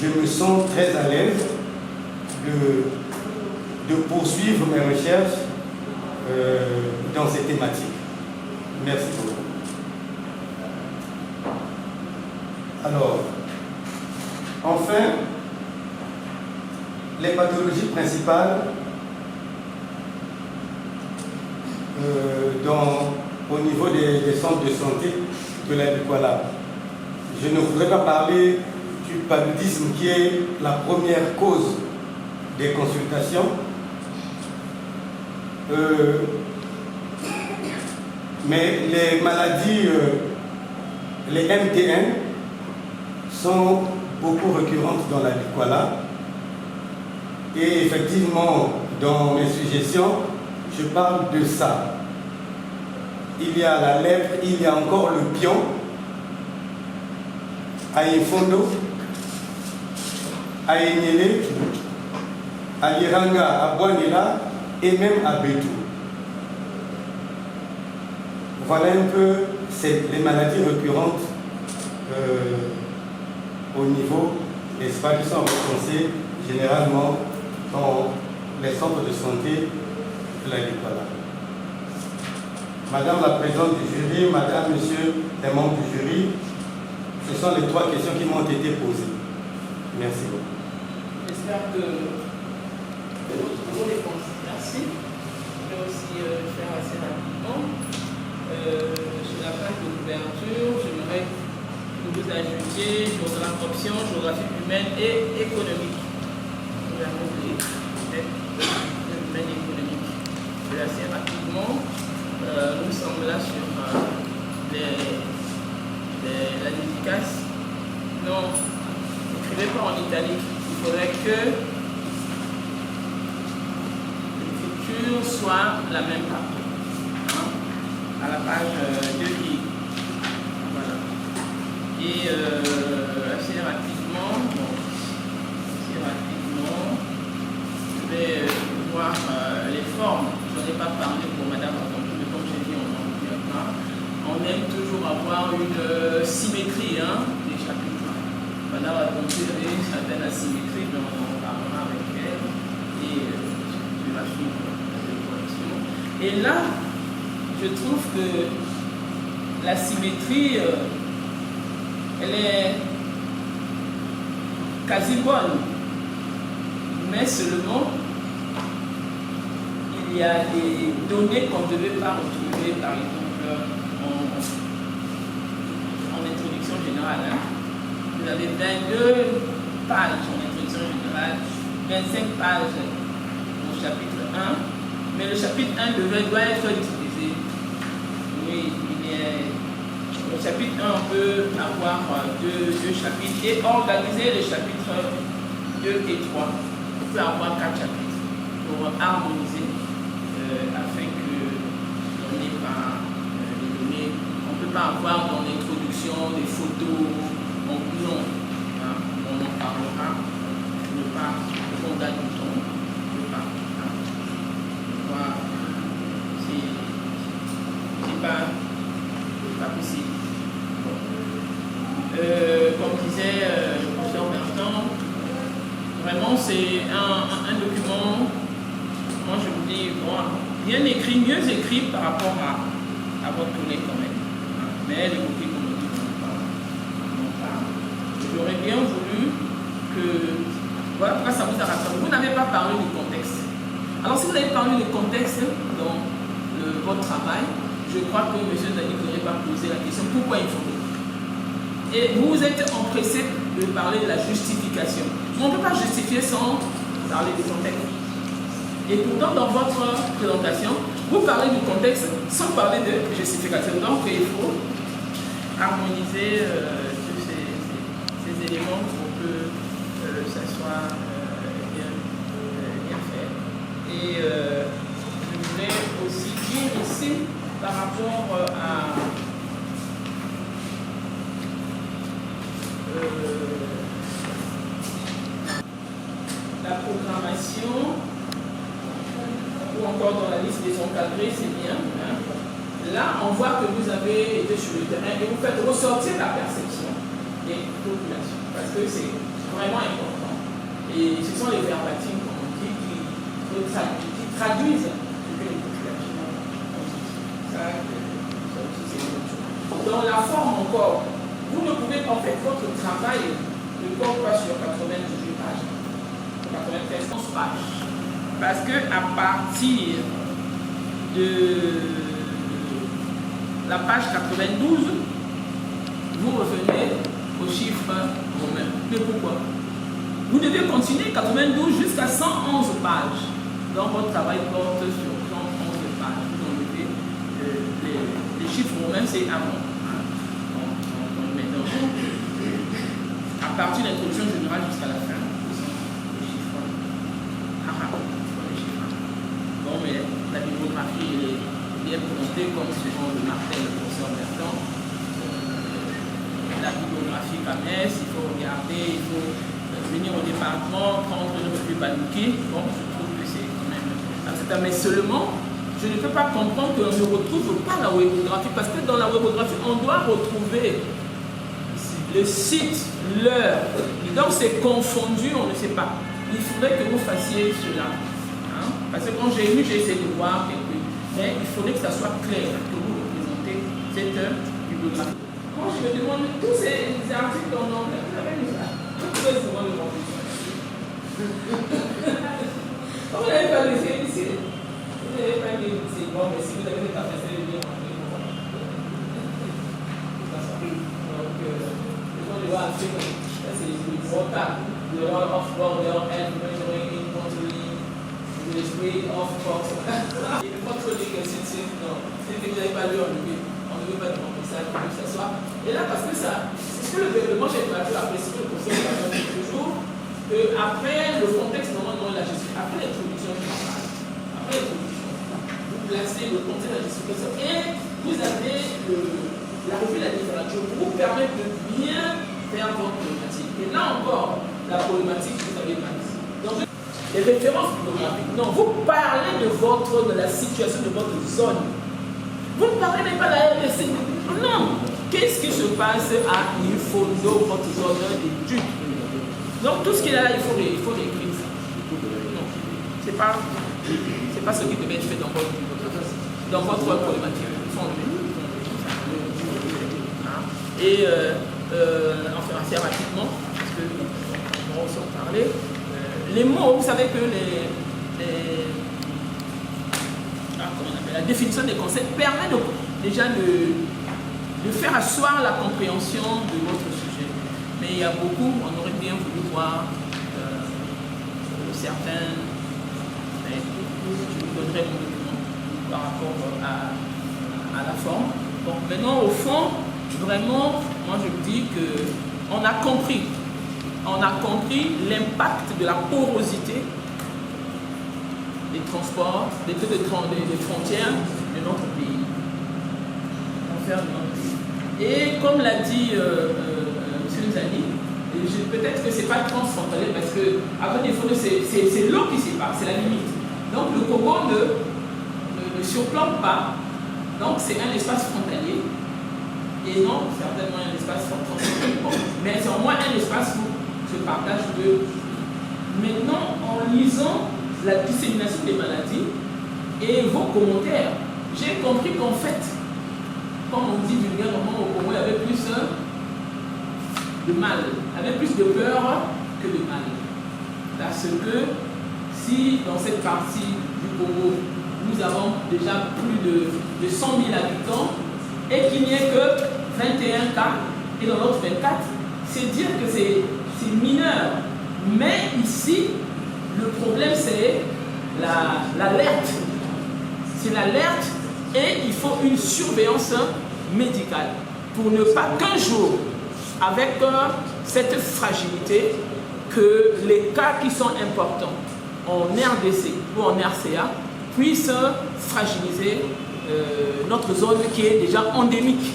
je me sens très à l'aise de poursuivre mes recherches dans ces thématiques. Merci beaucoup. Alors, enfin, les pathologies principales au niveau des centres de santé de la Likwala. Je ne voudrais pas parler du paludisme qui est la première cause des consultations. Mais les maladies, les MTN, sont beaucoup récurrentes dans la Likwala. Et effectivement, dans mes suggestions, je parle de ça. Il y a la lèpre, il y a encore le pion, à Ifondo, à Enyele, à Liranga, à Boanila et même à Bétou. Voilà un peu les maladies récurrentes au niveau des espaces qui sont recensés généralement dans les centres de santé de la Likwala. Madame la présidente du jury, madame, monsieur les membres du jury, ce sont les 3 questions qui m'ont été posées. Merci beaucoup. J'espère que vos réponses. Merci. vais aussi faire assez rapidement. Sur la page de couverture, j'aimerais que vous ajoutiez option géographie humaine et économique. Nous allons humaine et économique. Je vais assez rapidement. Nous sommes là sur la dédicace. Non, n'écrivez pas en italique. Il faudrait que l'écriture soit la même partout. À la page 2i. Voilà. Et assez rapidement, je vais voir les formes. Je n'en ai pas parlé pour Madame Akontou, mais comme j'ai dit, on aime toujours avoir une symétrie des chapitres. Madame Akontou avait une certaine asymétrie, mais on en parlera avec elle. Et je vais suivre les corrections. Et là, je trouve que la symétrie, elle est quasi bonne, mais seulement il y a des données qu'on ne devait pas retrouver, par exemple, en introduction générale. Vous avez 22 pages en introduction générale, 25 pages au chapitre 1, mais le chapitre 1 doit être utilisé. Oui, le chapitre 1, on peut avoir deux chapitres et organiser les chapitres 2 et 3. On peut avoir 4 chapitres pour harmoniser afin que on n'ait pas les données. On ne peut pas avoir dans l'introduction des photos en non. On en parlera. Ne pas on gagne du temps. Ne pas. Voilà. C'est pas possible. Comme disait le professeur Bertrand, vraiment c'est un document, moi je vous dis, bon, bien écrit, mieux écrit par rapport à votre collègue quand même. Mais les copies qu'on me dit, non pas. J'aurais bien voulu que, voilà pourquoi ça vous a rattrapé. Vous n'avez pas parlé du contexte. Alors si vous avez parlé du contexte dans votre travail, je crois que M. Dani n'aurait pas posé la question pourquoi il faut. Et vous êtes empressé de parler de la justification. On ne peut pas justifier sans parler du contexte. Et pourtant, dans votre présentation, vous parlez du contexte sans parler de justification. Donc, il faut harmoniser tous ces éléments pour que ça soit bien fait. Et je voulais aussi dire ici, par rapport à la programmation ou encore dans la liste des encadrés, c'est bien. Là, on voit que vous avez été sur le terrain et vous faites ressortir la perception des populations parce que c'est vraiment important. Et ce sont les verbatims, comme on dit, qui traduisent ce que les populations ont dit. Ça aussi, c'est une autre chose. Dans la forme encore, vous ne pouvez pas faire votre travail ne porte pas sur 98 pages, 93 pages. Parce que à partir de la page 92, vous revenez au chiffre romain. Mais pourquoi? Vous devez continuer 92 jusqu'à 111 pages. Donc votre travail porte sur 111 pages. Vous enlevez les chiffres romains, c'est avant. À partir de l'introduction générale jusqu'à la fin, ce sont les chiffres. Bon, mais la bibliographie est bien présentée comme ce genre de Martin, le professeur Bertrand. La bibliographie Camès, il faut regarder, il faut venir au département, prendre une revue Balouki. Bon, je trouve que c'est quand même acceptable. Mais seulement, je ne peux pas comprendre qu'on ne retrouve pas la webographie, parce que dans la webographie, on doit retrouver le site, l'heure. Donc c'est confondu, on ne sait pas. Il faudrait que vous fassiez cela. Parce que quand j'ai lu, j'ai essayé de voir quelques. Mais il faudrait que ça soit clair, que vous représentez cette bibliographie. Quand je me demande tous ces articles en anglais, vous avez lu ça. Vous pouvez souvent le rendre. Vous n'avez pas laissé ici. vous n'avez pas dit c'est bon, mais si vous avez des capacités de bien manger, c'est pas ça. Donc, le monde de voir un film, c'est le water, the role of border and measuring, controlling, the way of force. Et controlling, c'est non, c'est que vous n'avez pas lu en anglais. On ne veut pas demander ça, on veut que ça soit. Et là, parce que ça, c'est ce que le gouvernement, j'ai apprécié le conseil de la toujours, après le contexte normalement de la gestion, après l'introduction générale, après l'introduction, vous placez le contexte de la gestion et vous avez la revue de la littérature pour vous permettre de bien faire votre problématique. Et là encore, la problématique, vous avez pas ici. Donc, les références bibliographiques. Non, vous parlez de la situation de votre zone. Vous ne parlez même pas de la RDC. Non. Qu'est-ce qui se passe à Infondo, votre zone d'études? Donc tout ce qui est là, il faut réécrire ça. Non, c'est pas ce qui devait être fait dans votre problématique. Et enfin assez rapidement, parce que nous allons aussi en parler. Les mots, vous savez que la définition des concepts permet déjà de faire asseoir la compréhension de votre sujet. Mais il y a beaucoup, on aurait bien voulu voir certains, mais je vous donnerai mon document par rapport à la forme. Donc maintenant, au fond, vraiment, moi je me dis qu'on a compris l'impact de la porosité des transports, des frontières de notre pays. Et comme l'a dit M. Nzali, peut-être que ce n'est pas transfrontalier parce que après des fois c'est l'eau qui sépare, c'est la limite. Donc le Congo ne surplombe pas, donc c'est un espace frontalier et non certainement un espace frontalier, mais c'est au moins un espace où se partage de. Maintenant, en lisant la dissémination des maladies et vos commentaires, j'ai compris qu'en fait, comme on dit vulgairement au Congo, il y avait plus de mal, il y avait plus de peur que de mal. Parce que si dans cette partie du Congo, nous avons déjà plus de 100 000 habitants et qu'il n'y ait que 21 cas, et dans l'autre 24, c'est dire que c'est mineur. Mais ici, le problème c'est l'alerte. C'est l'alerte et il faut une surveillance médicale pour ne pas qu'un jour, avec cette fragilité, que les cas qui sont importants en RDC ou en RCA puissent fragiliser notre zone qui est déjà endémique.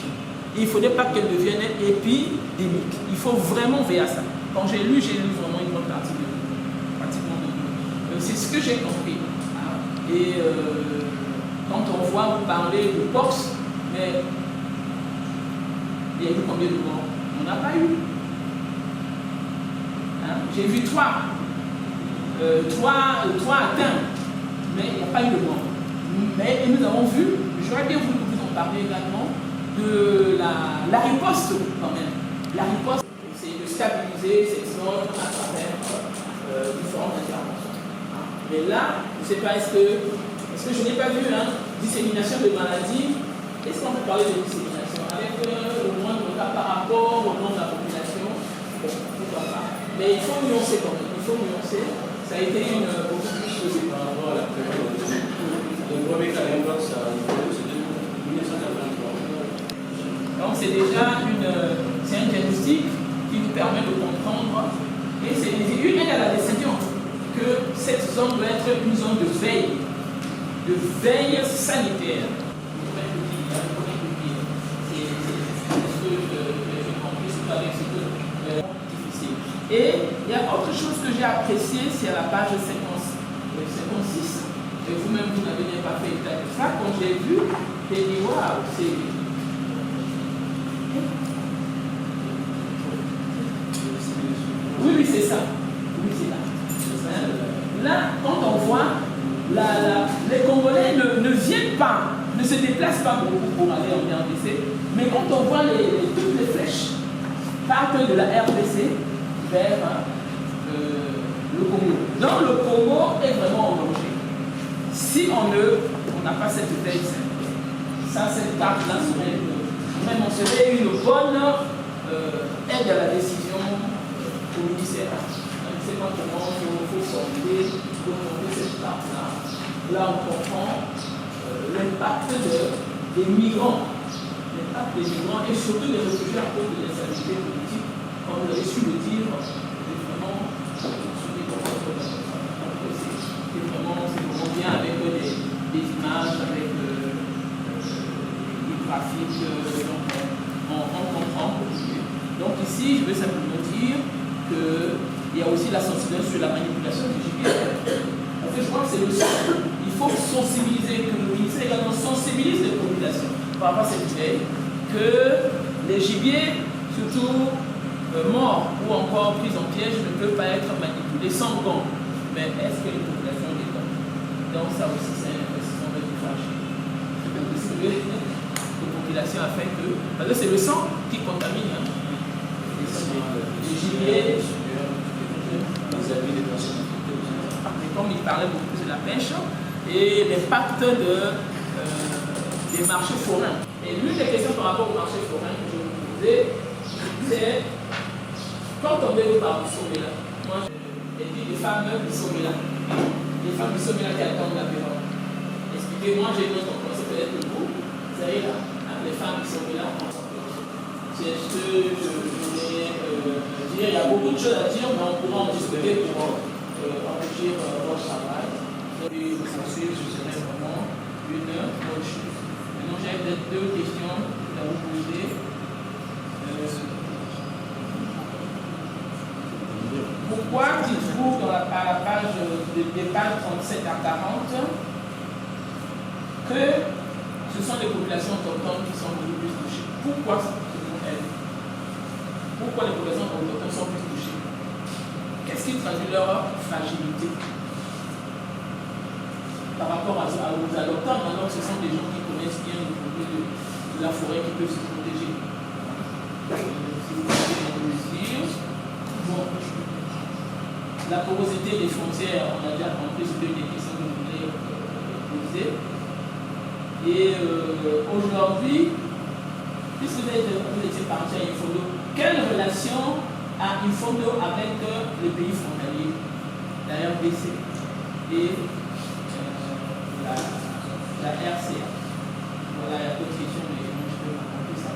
Il ne faudrait pas qu'elle devienne épidémique. Il faut vraiment veiller à ça. Quand j'ai lu vraiment une bonne partie pratiquement de c'est ce que j'ai compris. Et quand on voit vous parler de pox, mais il y a eu combien de morts? On n'a pas eu. J'ai vu trois atteints, mais il n'y a pas eu de mort. Mais nous avons vu, j'aurais bien voulu vous en parler également, de la riposte quand même. La riposte, c'est de stabiliser cette zone à travers différentes interventions. Mais là, je ne sais pas, est-ce que je n'ai pas vu dissémination de maladies? Est-ce qu'on peut parler de dissémination avec le moindre cas par rapport au nom de la population? Bon, pourquoi pas. Mais il faut nuancer quand même, il faut nuancer. Ça a été beaucoup plus posé par rapport à la période. Le premier cas d'influence, c'est 1983. Donc c'est déjà un diagnostic qui nous permet de comprendre, et c'est une aide à la décision, que cette zone doit être une zone de veille sanitaire. Et il y a autre chose que j'ai apprécié, c'est à la page 56. Et vous-même, vous n'avez pas fait état de ça. Quand j'ai vu, j'ai dit waouh, c'est. Oui, c'est ça. Oui, c'est là. Là, quand on voit, les Congolais ne viennent pas, ne se déplacent pas beaucoup pour aller en RDC, mais quand on voit toutes les flèches partent de la RDC vers le Congo. Donc le Congo est vraiment en danger. Si on n'a pas cette veille, cette carte-là serait même on serait une bonne aide à la décision communautaire. Je ne sais pas comment il faut formuler cette carte-là. Là, on comprend l'impact des migrants. L'impact des migrants et surtout des réfugiés à cause de l'instabilité politique, comme vous avez su le dire, c'est vraiment bien avec des images, avec des graphiques, donc on comprend. Donc ici, je veux simplement dire qu'il y a aussi la sensibilisation sur la manipulation du gibier. En fait, je crois que c'est le seul. Il faut sensibiliser, que le ministère également sensibilise les populations par rapport à cette idée que les gibiers, surtout morts ou encore pris en piège, ne peuvent pas être manipulés sans gants. Mais est-ce que les populations les gants? Donc ça aussi, c'est un peu fâché. Les populations afin que... Parce que c'est le sang qui contamine. Hein. Les gibiers... Comme il parlait beaucoup de la pêche et l'impact des marchés forains. Et l'une des questions par rapport aux marchés forains que je vais vous poser, c'est quand on veut par Bissomela, moi j'ai dit les femmes Bissomela, les femmes Bissomela qui attendent la période. Expliquez-moi, j'ai une autre concept peut-être que vous savez là, hein, les femmes Bissomela, c'est ce que je voulais dire. Il y a beaucoup de choses à dire, mais on pourra en discuter pour enrichir votre travail. Et vous savez, ce serait vraiment une bonne chose. Maintenant, j'ai peut-être deux questions à vous poser. Pourquoi dites-vous à la page des pages 37 à 40 que ce sont les populations autochtones qui sont beaucoup plus touchées? Pourquoi selon elles? Pourquoi les populations autochtones sont plus touchées? Qu'est-ce qui traduit leur fragilité par rapport aux autochtones, alors que ce sont des gens qui connaissent bien le produit de la forêt, qui peuvent se protéger? Si vous avez une mesure, bon, la porosité des frontières, on a déjà compris, c'était une des questions que vous voulez poser. Et aujourd'hui, puisque vous étiez parti à Infondo, quelle relation a Infondo avec les pays frontaliers, la RDC et la RCA? Voilà, il y a d'autres questions, mais je peux raconter ça.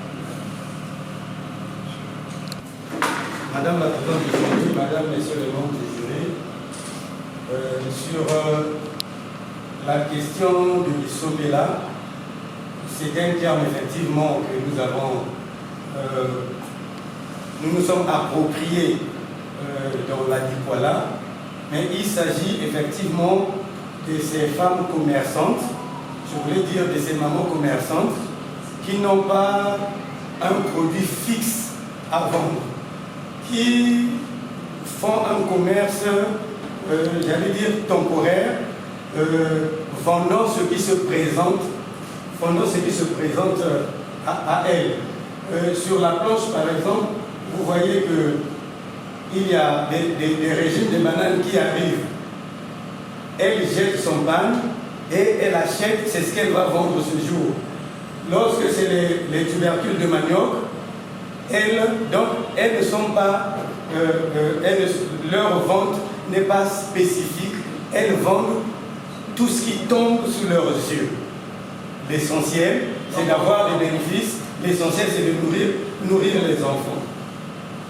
Madame la Présidente du jury, Madame, Messieurs les membres du jury, sur la question de Bissomela, c'est un terme effectivement que nous nous sommes appropriés dans la Nicola, mais il s'agit effectivement de ces femmes commerçantes, je voulais dire de ces mamans commerçantes, qui n'ont pas un produit fixe à vendre, qui font un commerce, j'allais dire temporaire, vendant ce qui se présente, à elles. Sur la planche, par exemple, vous voyez qu'il y a des régimes de bananes qui arrivent. Elle jette son pan et elle achète, c'est ce qu'elle va vendre ce jour. Lorsque c'est les tubercules de manioc, elles ne sont pas, leur vente n'est pas spécifique. Elles vendent tout ce qui tombe sous leurs yeux. L'essentiel, c'est d'avoir des bénéfices. L'essentiel, c'est de nourrir les enfants.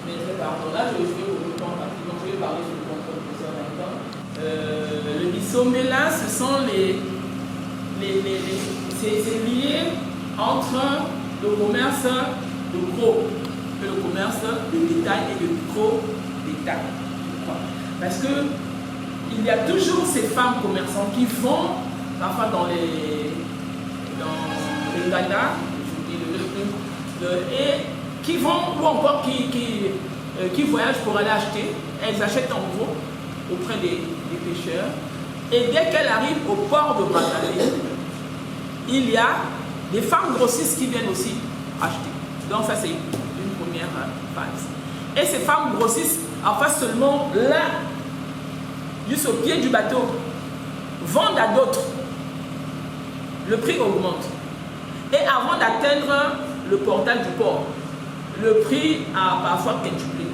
Mais pardon, là, je vais vous répondre rapidement. Je vais parler sur le contrôle des heures en même temps. Le Bissomela, ce sont c'est lié entre le commerce de gros et le commerce de détail et de micro-détail. Parce que il y a toujours ces femmes commerçantes qui vont parfois dans les Ghana, et qui vont, ou encore qui voyagent pour aller acheter. Elles achètent en gros auprès des pêcheurs. Et dès qu'elles arrivent au port de Brazzaville, il y a des femmes grossistes qui viennent aussi acheter. Donc ça, c'est une première phase. Et ces femmes grossistes, en face seulement là, juste au pied du bateau, vendent à d'autres le prix augmente. Et avant d'atteindre le portail du port, le prix a parfois quintuplé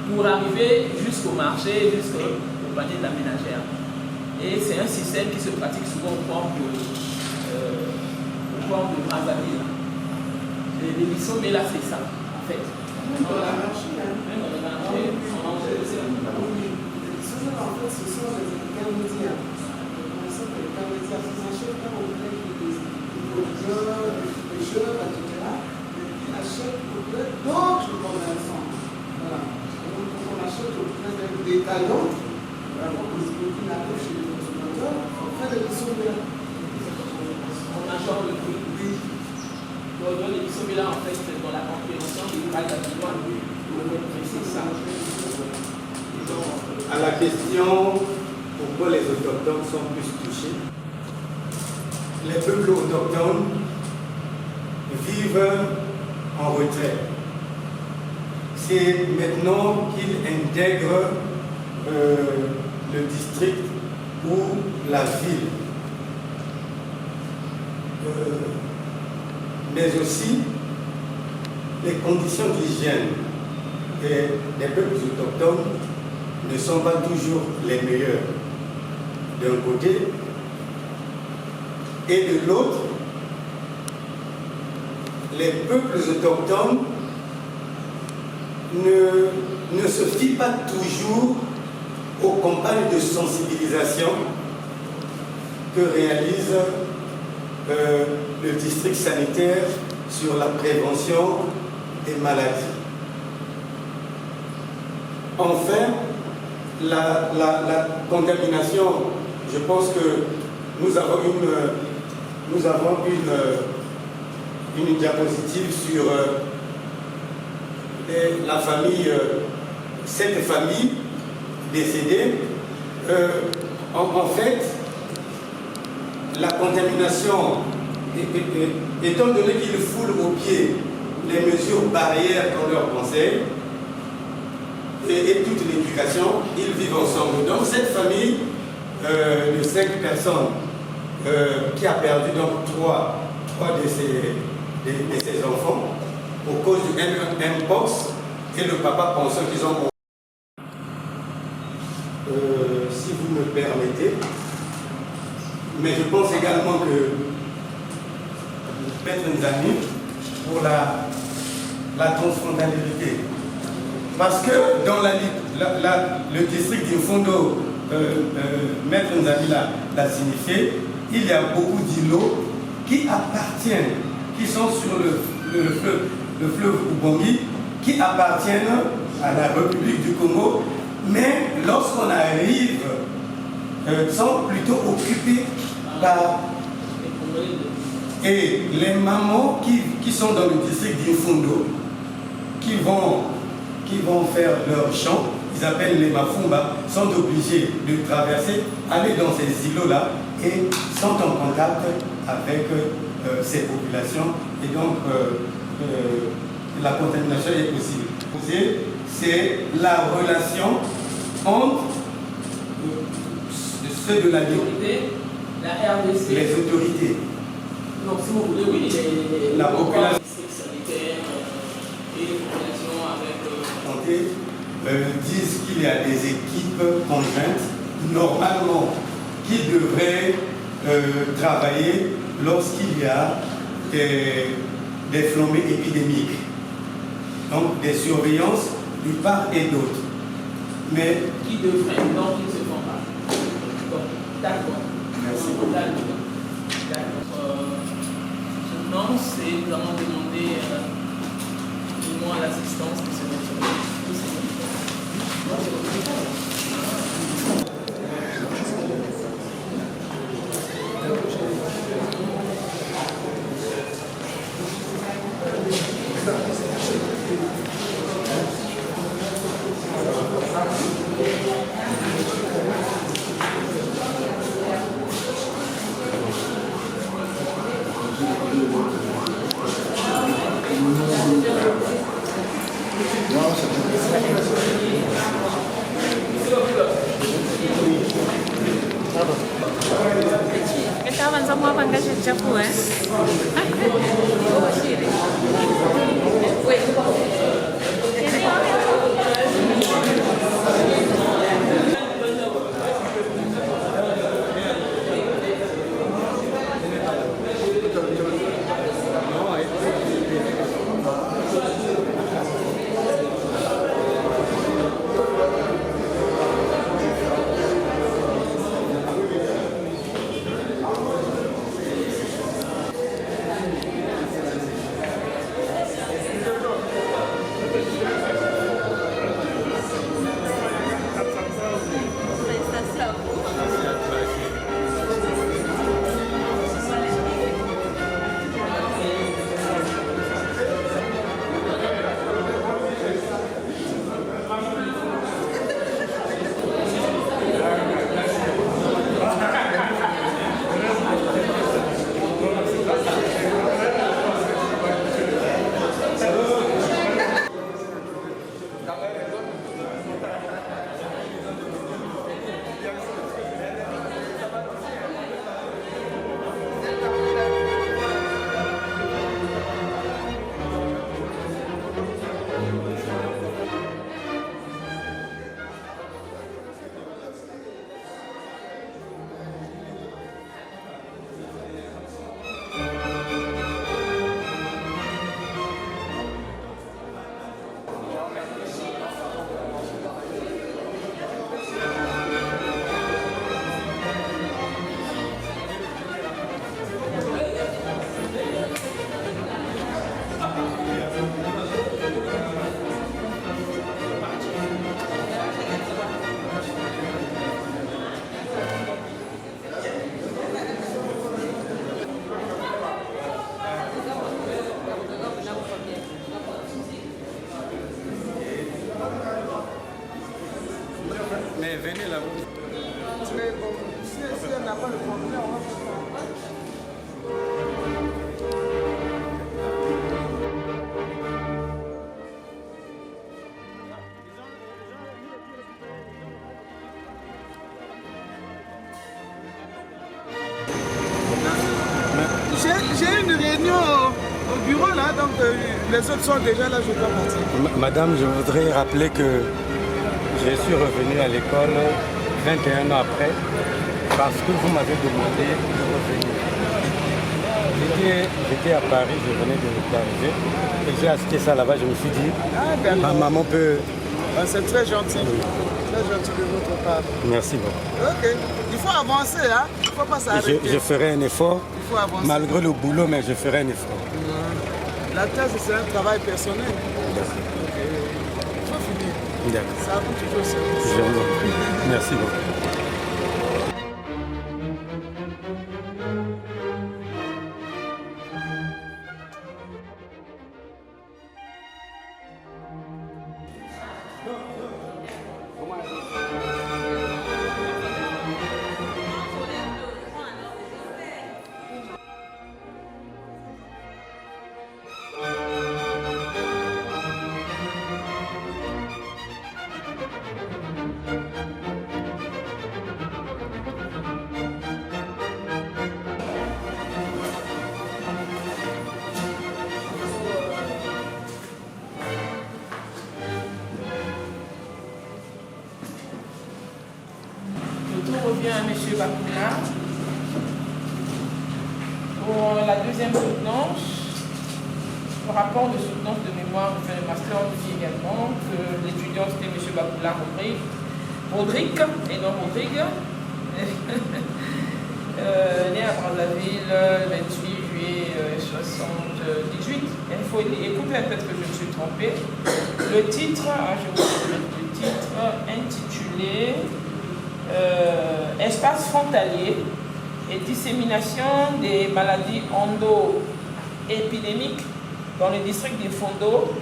pour arriver jusqu'au marché, jusqu'au panier de la ménagère. Et c'est un système qui se pratique souvent au port de Brazzaville. L'émission, mais là c'est ça, en fait. Même dans la marché, Même dans le marché, on mange aussi. En fait, ce sont les intermédiaires. On sait que les intermédiaires, ils achètent pas auprès des producteurs, des pêcheurs, etc. Mais ils achètent auprès d'autres commerçants. Voilà. Donc, quand on achète auprès d'un détaillant, vraiment, que ce produit arrive chez les consommateurs, on fait des sommaires. On majore le prix. Donc, l'émission, mais là, en fait, dans la compréhension, il va y avoir le précis ça. À la question pourquoi les autochtones sont plus touchés, les peuples autochtones vivent en retrait. C'est maintenant qu'ils intègrent le district ou la ville. Mais aussi les conditions d'hygiène des peuples autochtones ne sont pas toujours les meilleurs d'un côté, et de l'autre, les peuples autochtones ne se fient pas toujours aux campagnes de sensibilisation que réalise le district sanitaire sur la prévention des maladies. Enfin, la contamination, je pense que nous avons une diapositive sur la famille, cette famille décédée. En fait, la contamination, étant donné qu'ils foulent aux pieds les mesures barrières qu'on leur conseille, et toute l'éducation, ils vivent ensemble. Donc cette famille de 5 personnes qui a perdu donc trois de ses enfants au cause du mpox, et le papa pensant qu'ils ont... si vous me permettez, mais je pense également que mettre une amie pour la transfrontalité. Parce que dans le district d'Imfondo, Maître Nzami l'a signifié, il y a beaucoup d'îlots qui appartiennent, qui sont sur le fleuve Ubangi, qui appartiennent à la République du Congo, mais lorsqu'on arrive, sont plutôt occupés par... Et les mamans qui sont dans le district d'Imfondo, qui vont faire leur champ, ils appellent les Mafumba, sont obligés de traverser, aller dans ces îlots-là et sont en contact avec ces populations. Et donc, la contamination est possible. C'est la relation entre ceux de la L'autorité, la RDC, les autorités. Donc, si vous voulez, oui, la population sanitaire et les populations avec santé disent qu'il y a des équipes conjointes, normalement, qui devraient travailler lorsqu'il y a des flambées épidémiques. Donc, des surveillances d'une part et d'autre. Mais qui devraient, donc ils ne se font pas. Bon, d'accord. Merci. D'accord. Maintenant, c'est nous allons demander à l'assistance de ce monsieur. Estaban Vamos apangar de chapu, ¿eh? Mais venez là. Mais bon, si elle n'a pas le problème, on va faire ça. J'ai une réunion au bureau là, donc les autres sont déjà là, je dois partir. Madame, je voudrais rappeler que je suis revenu à l'école 21 ans après parce que vous m'avez demandé de revenir. J'étais à Paris, je venais d'arriver et j'ai acheté ça là-bas, je me suis dit, ma maman peut... Ah, c'est très gentil, très gentil de votre part. Merci beaucoup. Ok, il faut avancer, hein? Il ne faut pas s'arrêter. Je ferai un effort, il faut avancer. Malgré le boulot, mais je ferai un effort. La thèse, c'est un travail personnel. Merci. Il faut finir. D'accord. Ça vaut toujours ça. Merci beaucoup. On revient à M. Bakoula pour la deuxième soutenance. Le rapport de soutenance de mémoire, enfin le master dit également que l'étudiant c'était M. Bakoula Rodrigue et non Rodrigue, né à Brazzaville le 28 juillet 78. Il faut écouter peut-être que je me suis trompée. Le titre, je vous mettre le titre intitulé Espace frontalier et dissémination des maladies endo-épidémiques dans le district de Fondo,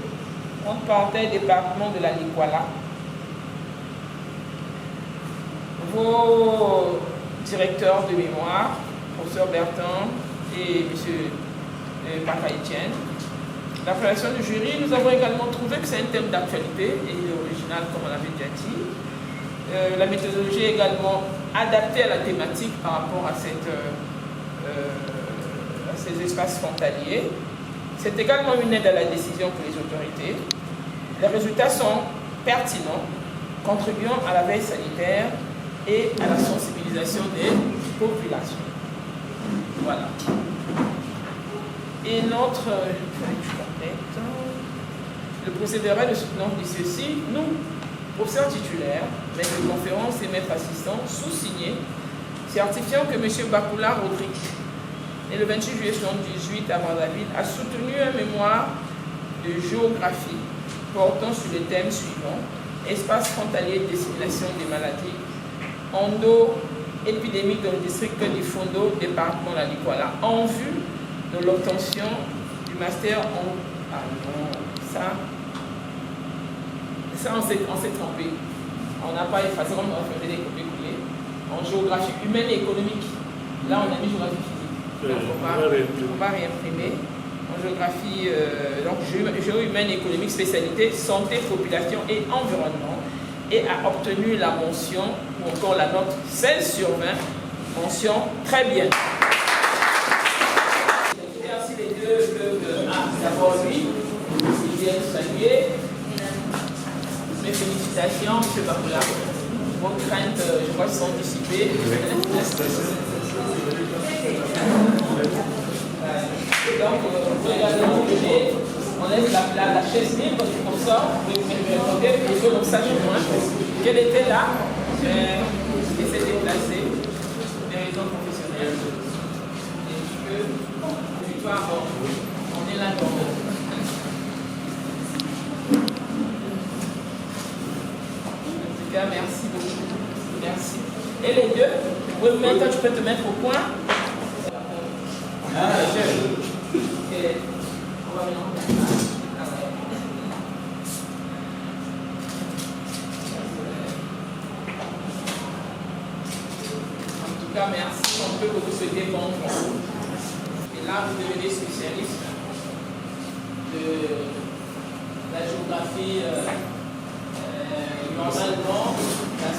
entre parenthèses, département de la Liguala. Vos directeurs de mémoire, professeur Bertin et M. Baka-Etienne. L'appellation du jury, nous avons également trouvé que c'est un thème d'actualité et original, comme on l'avait déjà dit. La méthodologie est également adaptée à la thématique par rapport à cette à ces espaces frontaliers. C'est également une aide à la décision pour les autorités. Les résultats sont pertinents, contribuant à la veille sanitaire et à la sensibilisation des populations. Voilà. Et notre... Le procédé de soutenance de ceci, nous, professeurs titulaires, maîtres de conférences et maîtres assistants, sous-signés, certifiant que M. Bakoula Rodrigue, né le 28 juillet 1978 à Brazzaville, a soutenu un mémoire de géographie portant sur les thèmes suivants: espace frontalier de dissémination des maladies endo-épidémiques dans le district du Fondo, département de la Likwala, en vue de l'obtention du master en... Ah non, ça on s'est trompé. On n'a pas effacé, on a fait des copier-coller. En géographie humaine et économique. Là, on a mis géographie physique. Donc, on va réimprimer. En géographie, donc géo-humaine et économique, spécialité santé, population et environnement. Et a obtenu la mention, ou encore la note 16 sur 20. Mention très bien. Merci les deux. D'abord lui, il vient de saluer. Mes félicitations, M. Bakoula. Vos craintes, je crois, sont dissipées. Donc, vous également venez, on laisse la chaise libre comme ça, vous pouvez me demander, et que l'on sache moins quelle était là, et s'est déplacé, des raisons professionnelles. Et que, on est là dans merci beaucoup. Merci. Et les deux, oui, maintenant tu peux te mettre au point. On va en tout cas, merci. On peut vous souhaiter bon vent. Et là, vous devenez spécialiste de la géographie. Normalement, la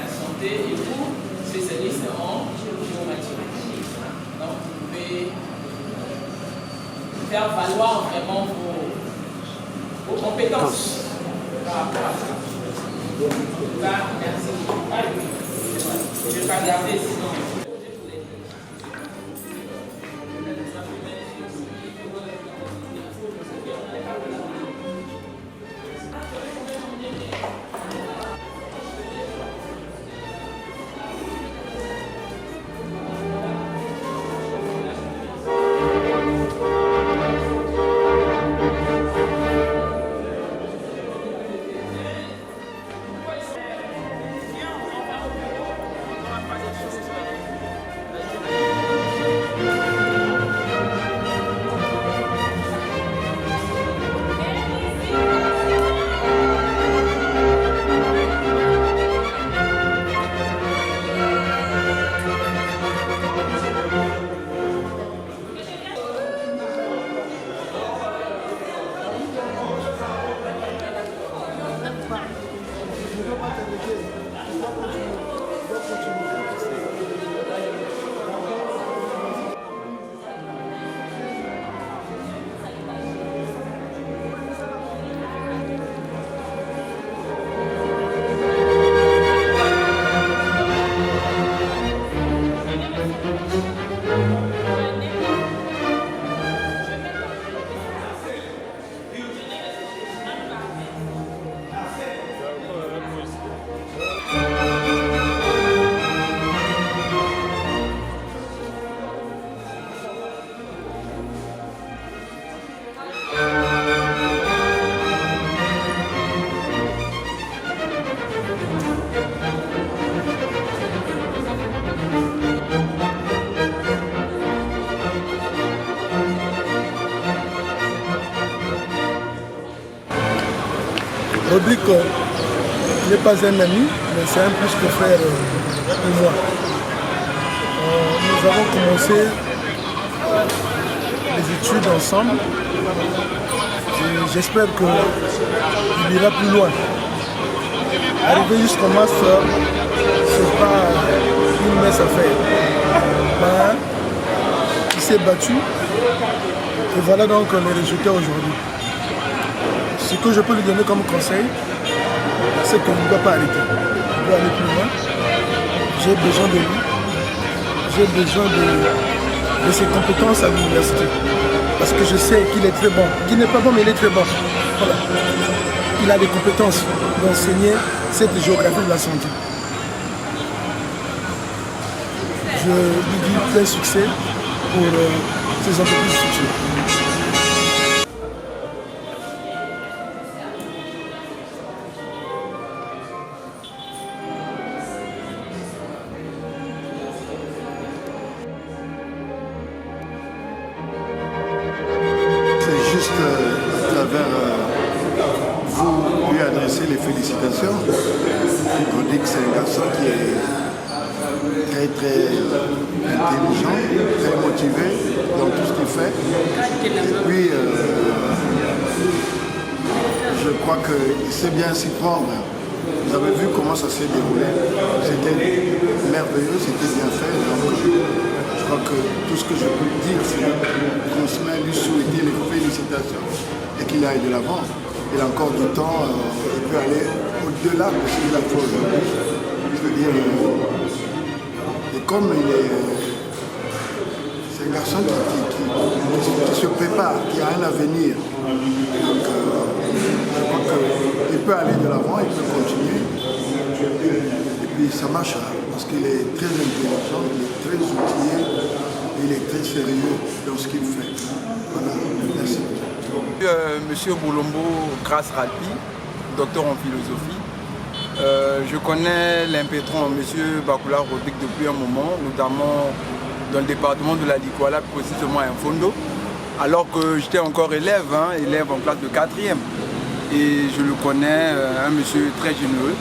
santé et vous, spécialiste en géomathématiques. Donc, vous pouvez faire valoir vraiment vos compétences par rapport à ça. En tout cas, merci beaucoup. Je ne vais pas garder sinon. Rodrigue n'est pas un ami, mais c'est un plus que frère pour moi. Nous avons commencé les études ensemble et j'espère qu'il ira plus loin. Arriver jusqu'au master, c'est pas une messe à faire. Ben, il s'est battu et voilà donc les résultats aujourd'hui. Ce que je peux lui donner comme conseil, c'est qu'il ne doit pas arrêter. Il doit aller plus loin. J'ai besoin de lui. J'ai besoin de ses compétences à l'université. Parce que je sais qu'il est très bon. Qu'il n'est pas bon, mais il est très bon. Voilà. Il a les compétences d'enseigner cette géographie de la santé. Je lui dis plein succès pour ses entreprises futures. Les félicitations. On dit que c'est un garçon qui est très intelligent, très motivé dans tout ce qu'il fait. Et puis, je crois qu'il sait bien s'y prendre. Vous avez vu comment ça s'est déroulé. C'était merveilleux, c'était bien fait. Donc, je crois que tout ce que je peux dire, c'est qu'on se met à lui souhaiter les félicitations et qu'il aille de l'avant. Il a encore du temps, il peut aller au-delà de ce qu'il a fait aujourd'hui. Je veux dire, et comme c'est un garçon qui se prépare, qui a un avenir. Donc, je crois qu'il peut aller de l'avant, il peut continuer. Et puis ça marchera, parce qu'il est très intelligent, il est très outillé, il est très sérieux dans ce qu'il fait. Voilà, merci. Monsieur Boulombo Grace Ralpi, docteur en philosophie. Je connais l'impétron Monsieur Bakula Rodrigue depuis un moment, notamment dans le département de la Likwala, précisément à Mfondo, alors que j'étais encore élève en classe de 4e. Et je le connais, un monsieur très généreux.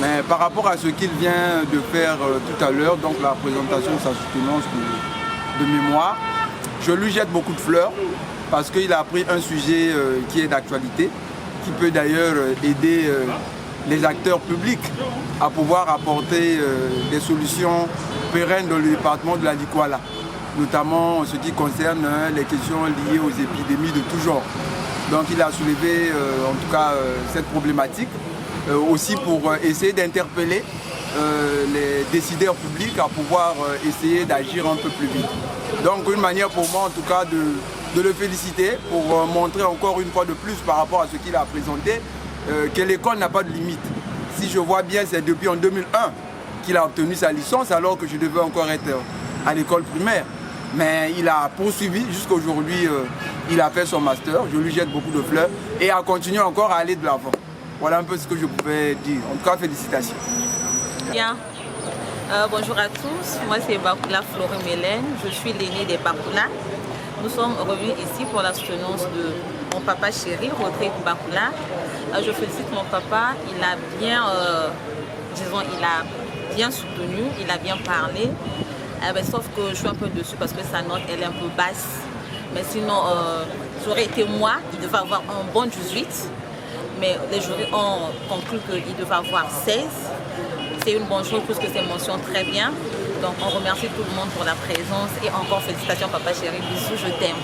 Mais par rapport à ce qu'il vient de faire tout à l'heure, donc la présentation de sa soutenance de mémoire, je lui jette beaucoup de fleurs. Parce qu'il a pris un sujet qui est d'actualité, qui peut d'ailleurs aider les acteurs publics à pouvoir apporter des solutions pérennes dans le département de la Likwala, notamment en ce qui concerne les questions liées aux épidémies de tout genre. Donc il a soulevé en tout cas cette problématique, aussi pour essayer d'interpeller les décideurs publics à pouvoir essayer d'agir un peu plus vite. Donc une manière pour moi en tout cas de le féliciter pour montrer encore une fois de plus par rapport à ce qu'il a présenté que l'école n'a pas de limite. Si je vois bien, c'est depuis en 2001 qu'il a obtenu sa licence alors que je devais encore être à l'école primaire. Mais il a poursuivi jusqu'à aujourd'hui, il a fait son master, je lui jette beaucoup de fleurs et a continué encore à aller de l'avant. Voilà un peu ce que je pouvais dire. En tout cas, félicitations. Bien. Bonjour à tous, moi c'est Bakula Florent Mélène, je suis l'aînée des Bakula. Nous sommes revenus ici pour la soutenance de mon papa chéri, Rodrigue Bakula. Je félicite mon papa, il a bien, il a bien soutenu, il a bien parlé. Sauf que je suis un peu dessus parce que sa note elle est un peu basse. Mais sinon, j'aurais été moi, il devait avoir un bon 18. Mais les jurys ont conclu qu'il devait avoir 16. C'est une bonne chose puisque c'est mention très bien. Donc on remercie tout le monde pour la présence et encore félicitations papa chéri, bisous, je t'aime.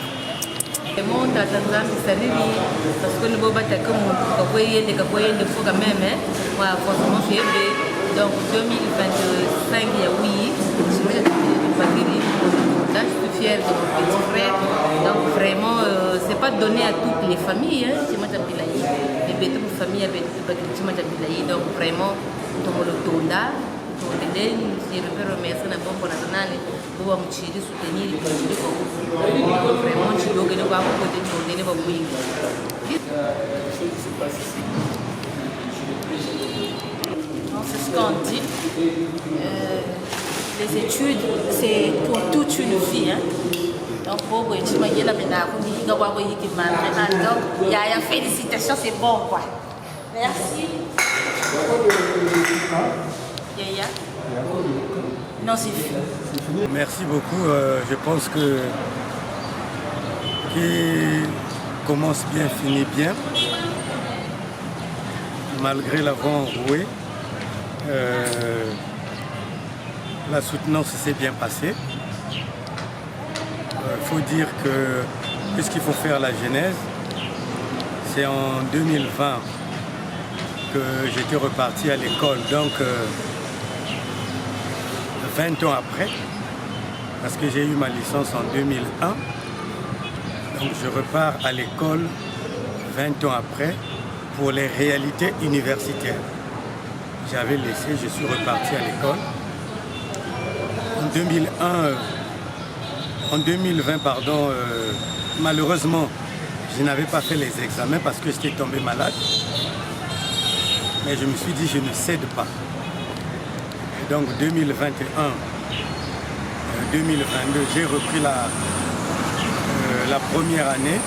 Et mon tata salut parce que le boba t'as comme des fois quand même voilà franchement c'est donc 2025 il y a oui je vais là je suis fière de mon petit frère donc vraiment c'est pas donné à toutes les familles c'est moi t'appelaye les bêtes pour famille avec tu moi t'appelaye donc vraiment on le tonda je veux remercier la Banque nationale pour me soutenir et vraiment je dois gagner quoi pour te donner beaucoup. C'est ce qu'on dit. Les études, c'est pour toute une vie. Donc, il y a félicitations, c'est bon quoi. Merci. Yaya. Non, c'est fini. Merci beaucoup. Je pense que qui commence bien finit bien. Malgré l'avant roué. La soutenance s'est bien passée. Il faut dire que puisqu'il faut faire la genèse, c'est en 2020 que j'étais reparti à l'école, donc 20 ans après, parce que j'ai eu ma licence en 2001. Donc je repars à l'école 20 ans après pour les réalités universitaires. J'avais laissé, je suis reparti à l'école. En 2020, malheureusement, je n'avais pas fait les examens parce que j'étais tombé malade. Mais je me suis dit, je ne cède pas. Et donc 2021, 2022, j'ai repris la première année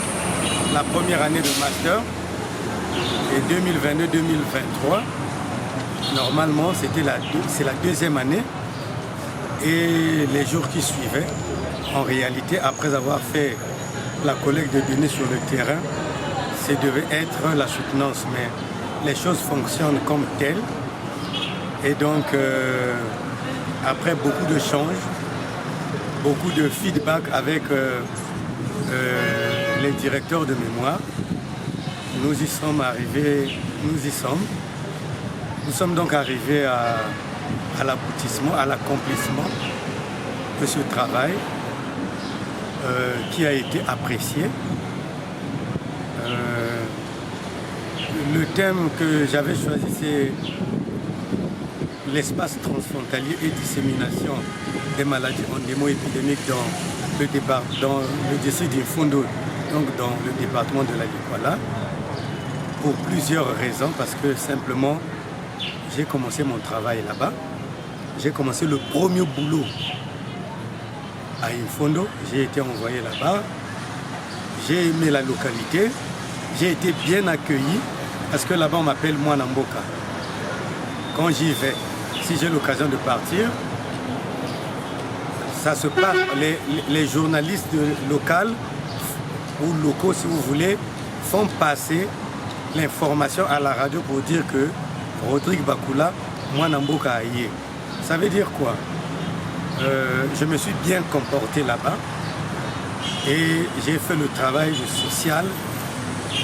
de master. Et 2022-2023, normalement, c'est la deuxième année. Et les jours qui suivaient, en réalité, après avoir fait la collecte de données sur le terrain, ça devait être la soutenance. Mais les choses fonctionnent comme telles. Et donc, après beaucoup de changes, beaucoup de feedback avec les directeurs de mémoire, nous y sommes arrivés, Nous sommes donc arrivés à l'aboutissement, à l'accomplissement de ce travail qui a été apprécié. Le thème que j'avais choisi, c'est l'espace transfrontalier et dissémination des maladies endémo-épidémiques dans le district d'Imfundo, donc dans le département de la Likwala, pour plusieurs raisons, parce que simplement, j'ai commencé mon travail là-bas. J'ai commencé le premier boulot à Imfundo. J'ai été envoyé là-bas. J'ai aimé la localité. J'ai été bien accueilli parce que là-bas, on m'appelle Mwanamboka. Quand j'y vais, si j'ai l'occasion de partir, ça se passe. Les journalistes locaux ou locaux, si vous voulez, font passer l'information à la radio pour dire que Rodrigue Bakula, Mwanamboka Aïe. Ça veut dire quoi? Je me suis bien comporté là-bas et j'ai fait le travail social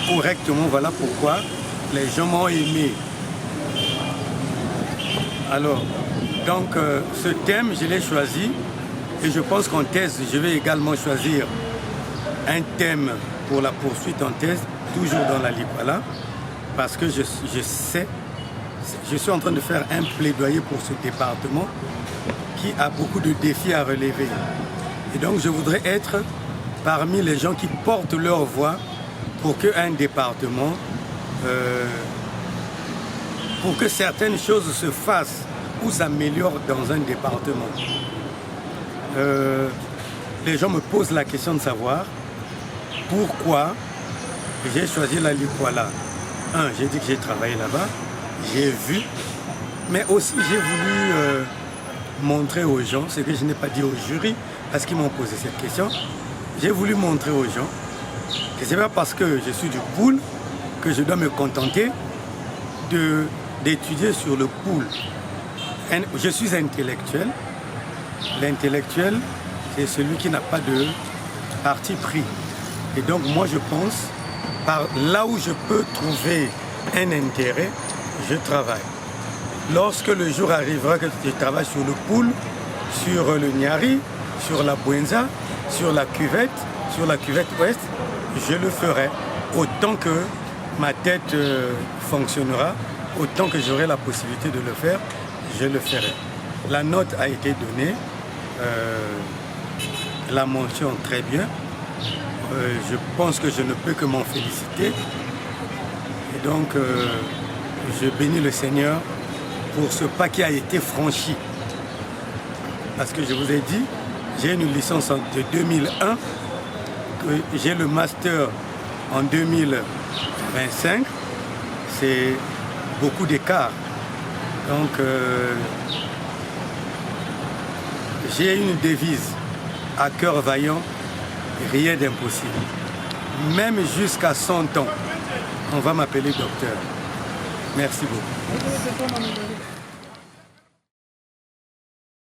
correctement. Voilà pourquoi les gens m'ont aimé. Alors, donc ce thème, je l'ai choisi et je pense qu'en thèse, je vais également choisir un thème pour la poursuite en thèse, toujours dans la Likwala, parce que je suis en train de faire un plaidoyer pour ce département qui a beaucoup de défis à relever. Et donc je voudrais être parmi les gens qui portent leur voix pour qu'un département, pour que certaines choses se fassent ou s'améliorent dans un département. Les gens me posent la question de savoir pourquoi j'ai choisi la Likwala. J'ai dit que j'ai travaillé là-bas, j'ai vu, mais aussi j'ai voulu montrer aux gens, ce que je n'ai pas dit au jury, parce qu'ils m'ont posé cette question. J'ai voulu montrer aux gens que ce n'est pas parce que je suis du pool que je dois me contenter d'étudier sur le pool. Je suis intellectuel. L'intellectuel, c'est celui qui n'a pas de parti pris. Et donc moi je pense, par là où je peux trouver un intérêt, je travaille. Lorsque le jour arrivera que je travaille sur le pool, sur le Nyari, sur la Bwenza, sur la cuvette ouest, je le ferai. Autant que ma tête fonctionnera, autant que j'aurai la possibilité de le faire, je le ferai. La note a été donnée, la mention très bien. Je pense que je ne peux que m'en féliciter. Et donc, je bénis le Seigneur pour ce pas qui a été franchi. Parce que je vous ai dit, j'ai une licence de 2001, que j'ai le master en 2025. C'est beaucoup d'écart. Donc, j'ai une devise, à cœur vaillant, rien d'impossible. Même jusqu'à 100 ans, on va m'appeler docteur. Merci beaucoup.